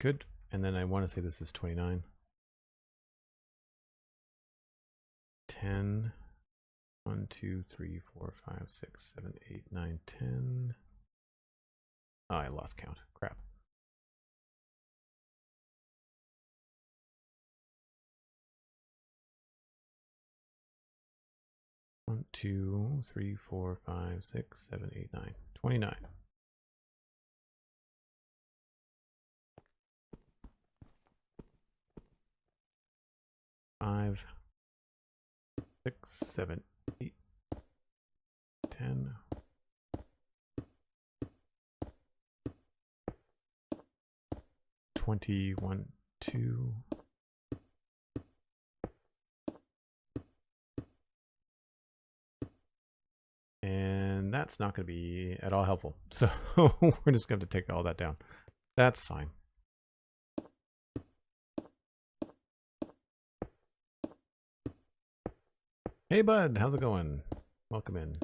Good. And then I want to say this is 29. 10. 1, 2, 3, 4, 5, 6, 7, 8, 9, 10. Oh, I lost count. Crap. One, 2, 3, 4, 5, 6, 7, 8, 9. 29. Five, 6, 7, 8, 10. 21, 2. And that's not going to be at all helpful. So we're just going to take all that down. That's fine. Hey, bud. How's it going? Welcome in.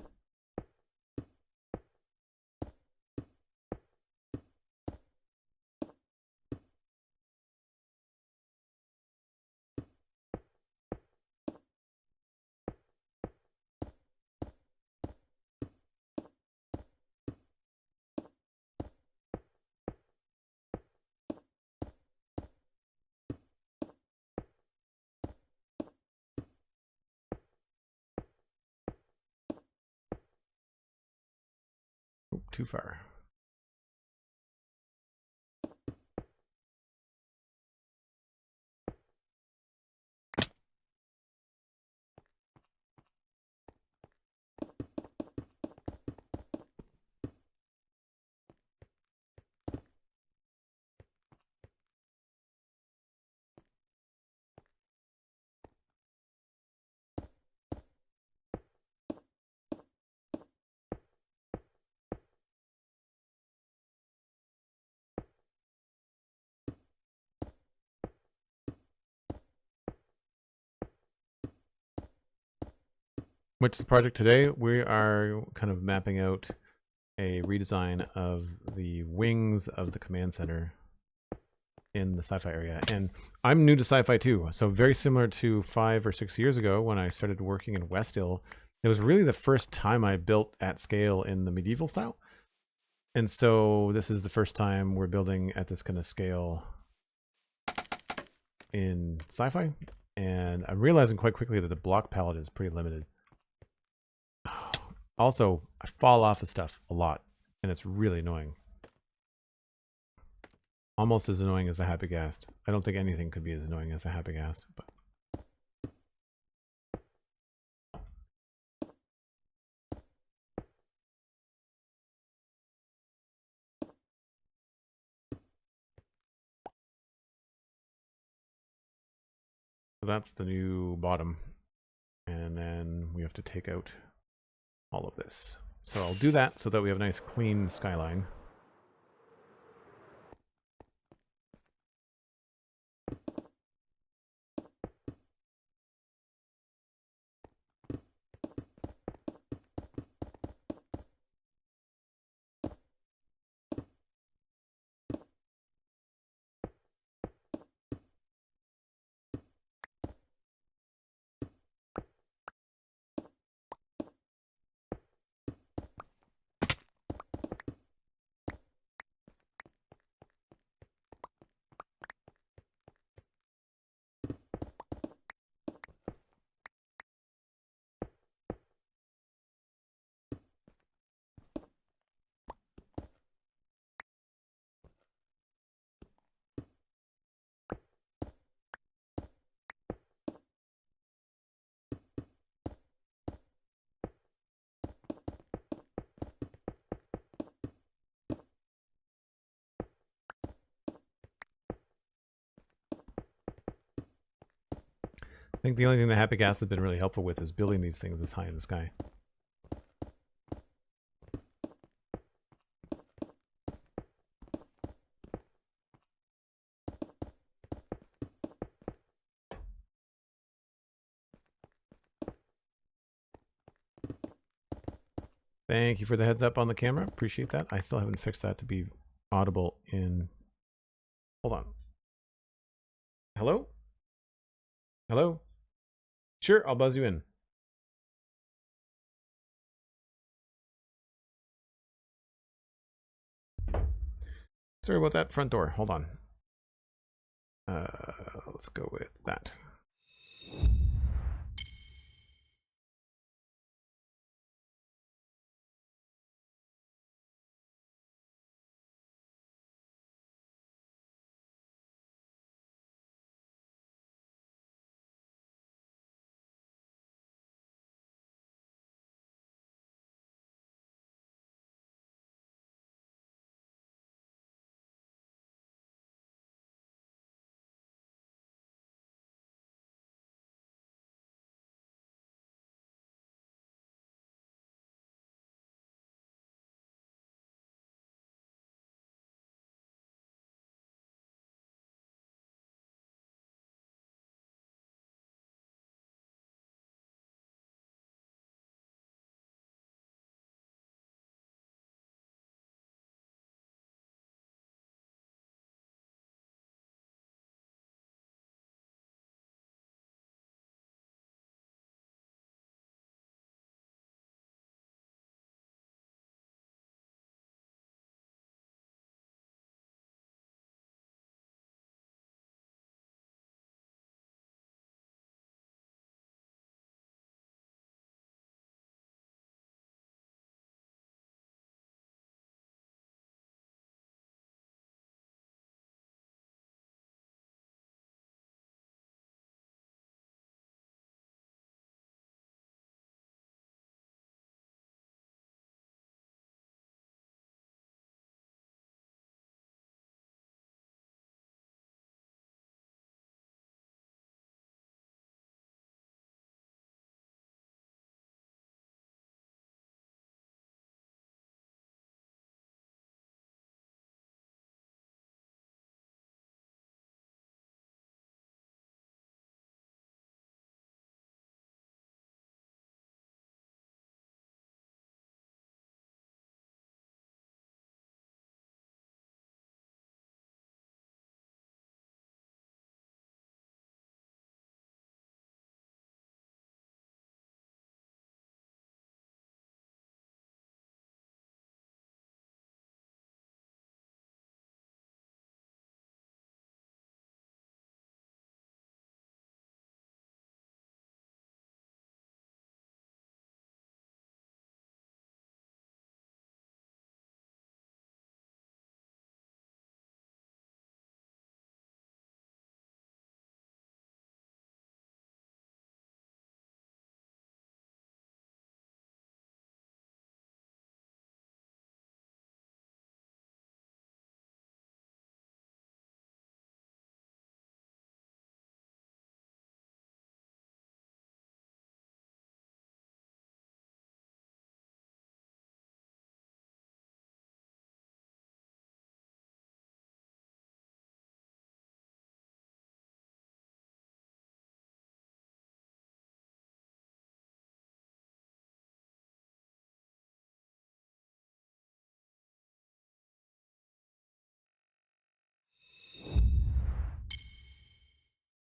Oh, too far. Which is the project today? We are kind of mapping out a redesign of the wings of the command center in the sci-fi area. And I'm new to sci-fi too. So very similar to 5 or 6 years ago when I started working in Westhill, it was really the first time I built at scale in the medieval style. And so this is the first time we're building at this kind of scale in sci-fi. And I'm realizing quite quickly that the block palette is pretty limited. Also, I fall off of stuff a lot, and it's really annoying. Almost as annoying as the Happy Ghast. I don't think anything could be as annoying as the Happy Ghast, but So that's the new bottom. And then we have to take out all of this. So I'll do that so that we have a nice clean skyline. I think the only thing that Happy Gas has been really helpful with is building these things this high in the sky. Thank you for the heads up on the camera. Appreciate that. I still haven't fixed that to be audible in... Hold on. Hello? Hello? Sure, I'll buzz you in. Sorry about that front door. Hold on. Let's go with that.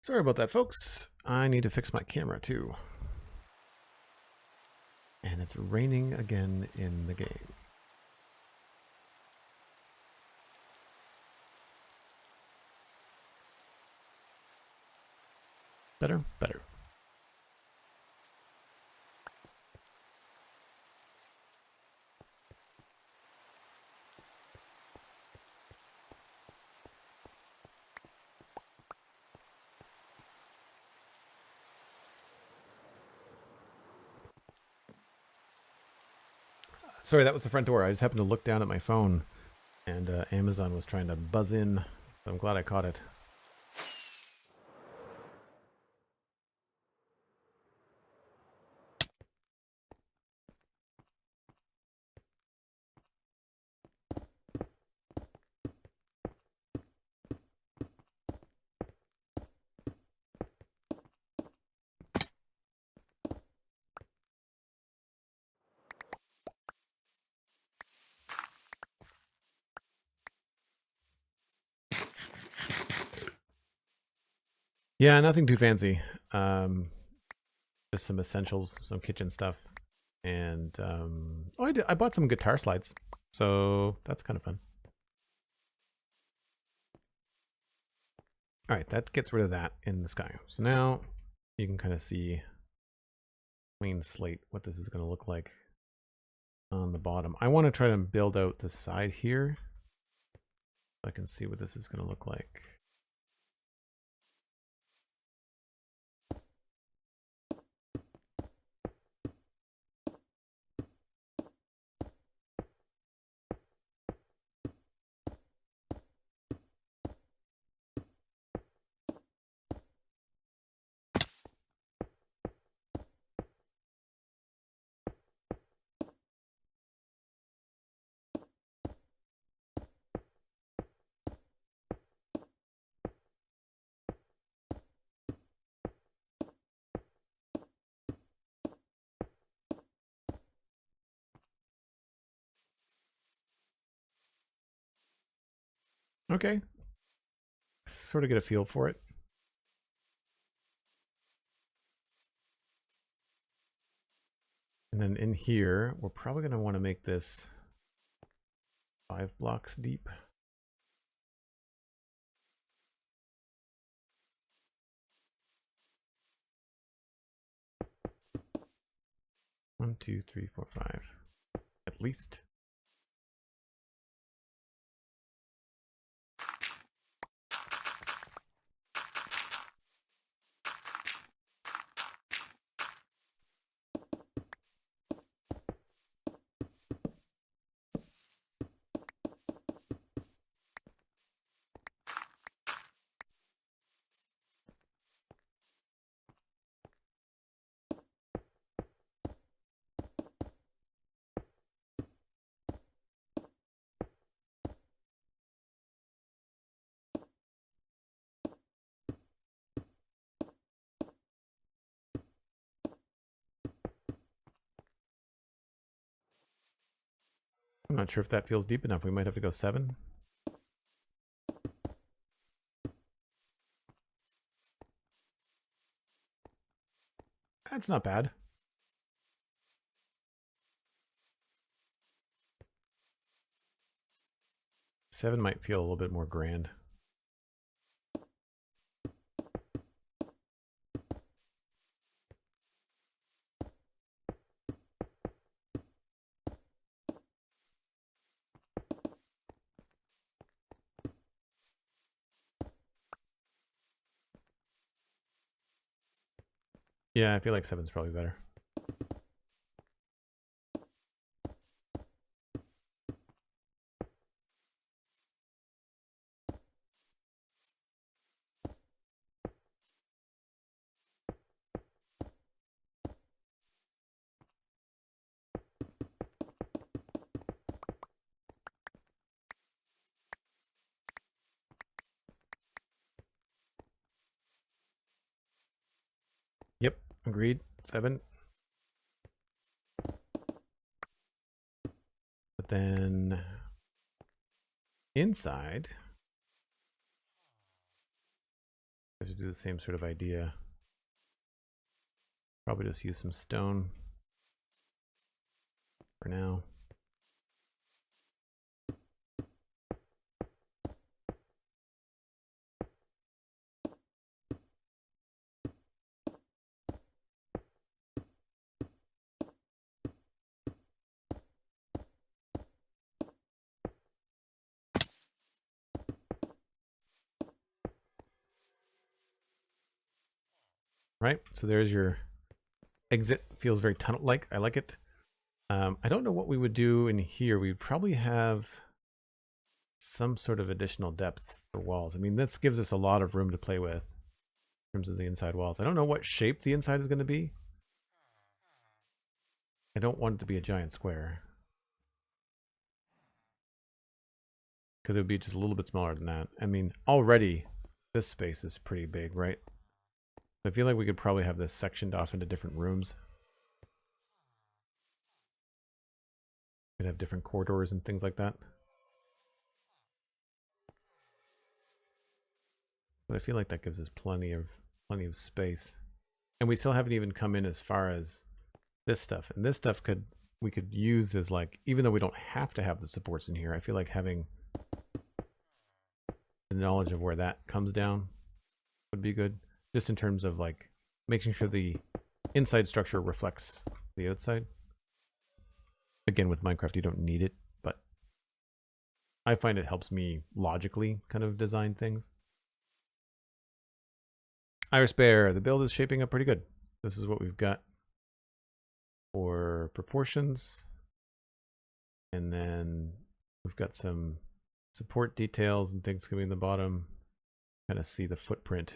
Sorry about that, folks. I need to fix my camera too. And it's raining again in the game. Better? Better. Sorry, that was the front door. I just happened to look down at my phone, and Amazon was trying to buzz in. So I'm glad I caught it. Yeah, nothing too fancy. Just some essentials, some kitchen stuff, and oh, I bought some guitar slides, so that's kind of fun. All right, that gets rid of that in the sky. So now you can kind of see clean slate what this is going to look like on the bottom. I want to try to build out the side here so I can see what this is going to look like. Okay, sort of get a feel for it. And then in here, we're probably going to want to make this 5 blocks deep. One, two, three, four, five, at least. I'm not sure if that feels deep enough. We might have to go 7. That's not bad. Seven might feel a little bit more grand. Yeah, I feel like 7's probably better. Yep, agreed. 7. But then inside, To do the same sort of idea. Probably just use some stone for now. Right, so there's your exit. Feels very tunnel-like. I like it. I don't know what we would do in here. We'd probably have some sort of additional depth for walls. I mean, this gives us a lot of room to play with in terms of the inside walls. I don't know what shape the inside is going to be. I don't want it to be a giant square, because it would be just a little bit smaller than that. I mean, already this space is pretty big, right? I feel like we could probably have this sectioned off into different rooms. We could have different corridors and things like that. But I feel like that gives us plenty of space. And we still haven't even come in as far as this stuff. And this stuff we could use as, like, even though we don't have to have the supports in here, I feel like having the knowledge of where that comes down would be good. Just in terms of, like, making sure the inside structure reflects the outside. Again, with Minecraft, you don't need it, but I find it helps me logically kind of design things. Iris Bear, the build is shaping up pretty good. This is what we've got for proportions. And then we've got some support details and things coming in the bottom. Kind of see the footprint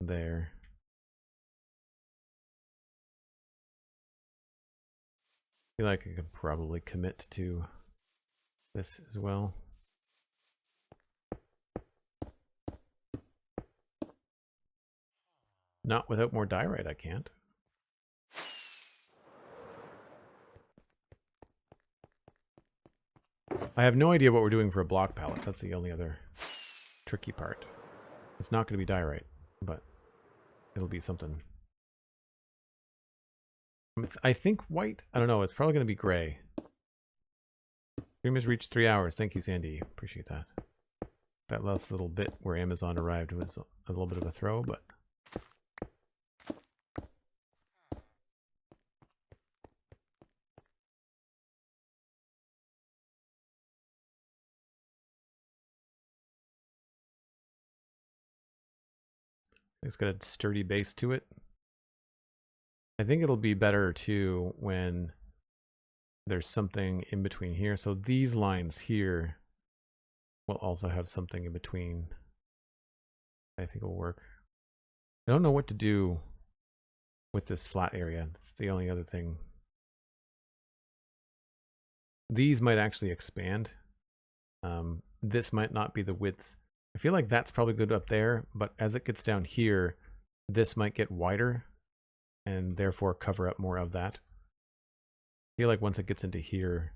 there. I feel like I could probably commit to this as well. Not without more diorite, I can't. I have no idea what we're doing for a block palette. That's the only other tricky part. It's not going to be diorite, but it'll be something. I think white. I don't know. It's probably going to be gray. Stream has reached 3 hours. Thank you, Sandy. Appreciate that. That last little bit where Amazon arrived was a little bit of a throw, but it's got a sturdy base to it. I think it'll be better too when there's something in between here. So these lines here will also have something in between. I think will work. I don't know what to do with this flat area. That's the only other thing. These might actually expand. This might not be the width. I feel like that's probably good up there, but as it gets down here, this might get wider and therefore cover up more of that. I feel like once it gets into here,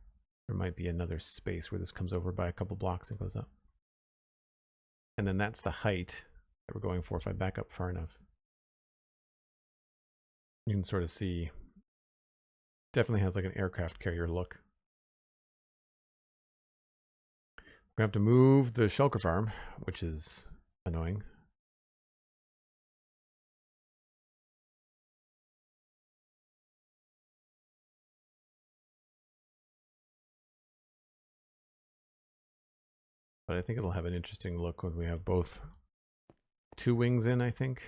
there might be another space where this comes over by a couple blocks and goes up. And then that's the height that we're going for if I back up far enough. You can sort of see, definitely has like an aircraft carrier look. We're going to have to move the shulker farm, which is annoying. But I think it'll have an interesting look when we have both 2 wings in, I think.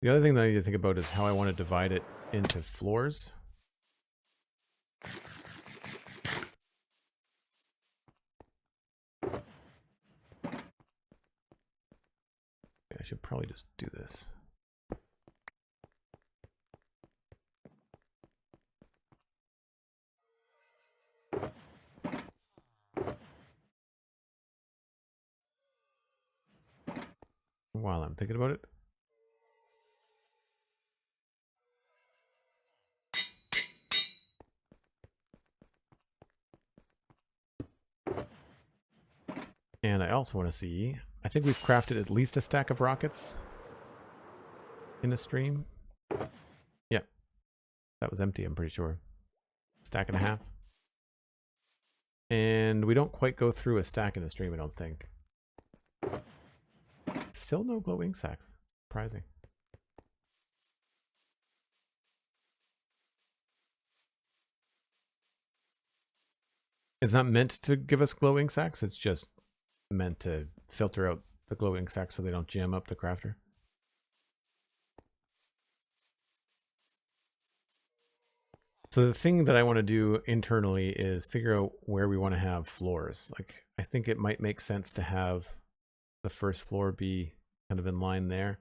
The other thing that I need to think about is how I want to divide it into floors. I should probably just do this. While I'm thinking about it. And I also want to see I think we've crafted at least a stack of rockets in a stream. Yeah, that was empty, I'm pretty sure. Stack and a half. And we don't quite go through a stack in a stream, I don't think. Still no glowing sacks. Surprising. It's not meant to give us glowing sacks, it's just meant to filter out the glowing sacks so they don't jam up the crafter. So the thing that I want to do internally is figure out where we want to have floors. Like, I think it might make sense to have the first floor be kind of in line there.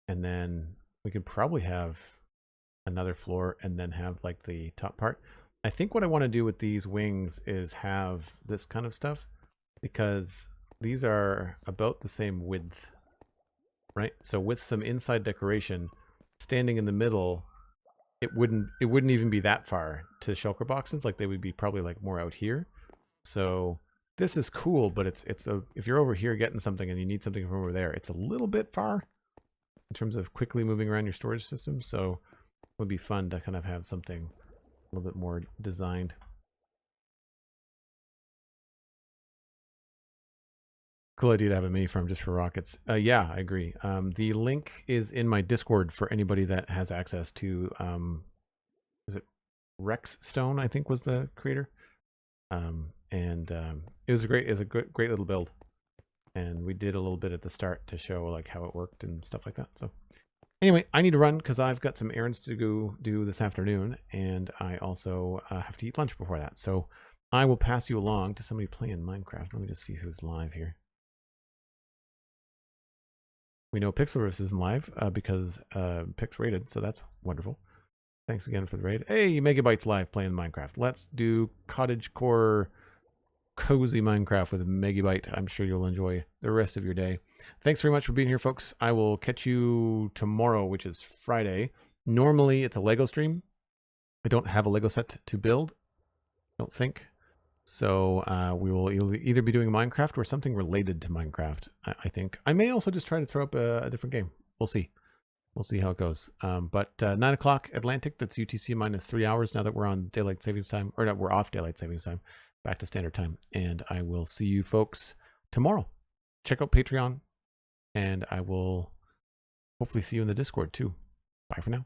And then we could probably have another floor and then have like the top part. I think what I want to do with these wings is have this kind of stuff, because these are about the same width, right? So with some inside decoration, standing in the middle, it wouldn't even be that far to shulker boxes. Like, they would be probably like more out here. So this is cool, but if you're over here getting something and you need something from over there, it's a little bit far in terms of quickly moving around your storage system. So it would be fun to kind of have something a little bit more designed. Cool idea to have a mini farm just for rockets. Yeah, I agree. The link is in my Discord for anybody that has access to, is it RexxStone, I think was the creator. It was a great little build. And we did a little bit at the start to show like how it worked and stuff like that. So anyway, I need to run because I've got some errands to go do this afternoon. And I also have to eat lunch before that. So I will pass you along to somebody playing Minecraft. Let me just see who's live here. We know Pixelverse isn't live because Pix raided, so that's wonderful. Thanks again for the raid. Hey, Megabyte's live playing Minecraft. Let's do cottagecore cozy Minecraft with Megabyte. I'm sure you'll enjoy the rest of your day. Thanks very much for being here, folks. I will catch you tomorrow, which is Friday. Normally, it's a Lego stream. I don't have a Lego set to build, I don't think. So we will either be doing Minecraft or something related to Minecraft, I think. I may also just try to throw up a different game. We'll see. We'll see how it goes. But 9 o'clock Atlantic, that's UTC minus 3 hours now that we're on daylight savings time. Or no, we're off daylight savings time. Back to standard time. And I will see you folks tomorrow. Check out Patreon. And I will hopefully see you in the Discord too. Bye for now.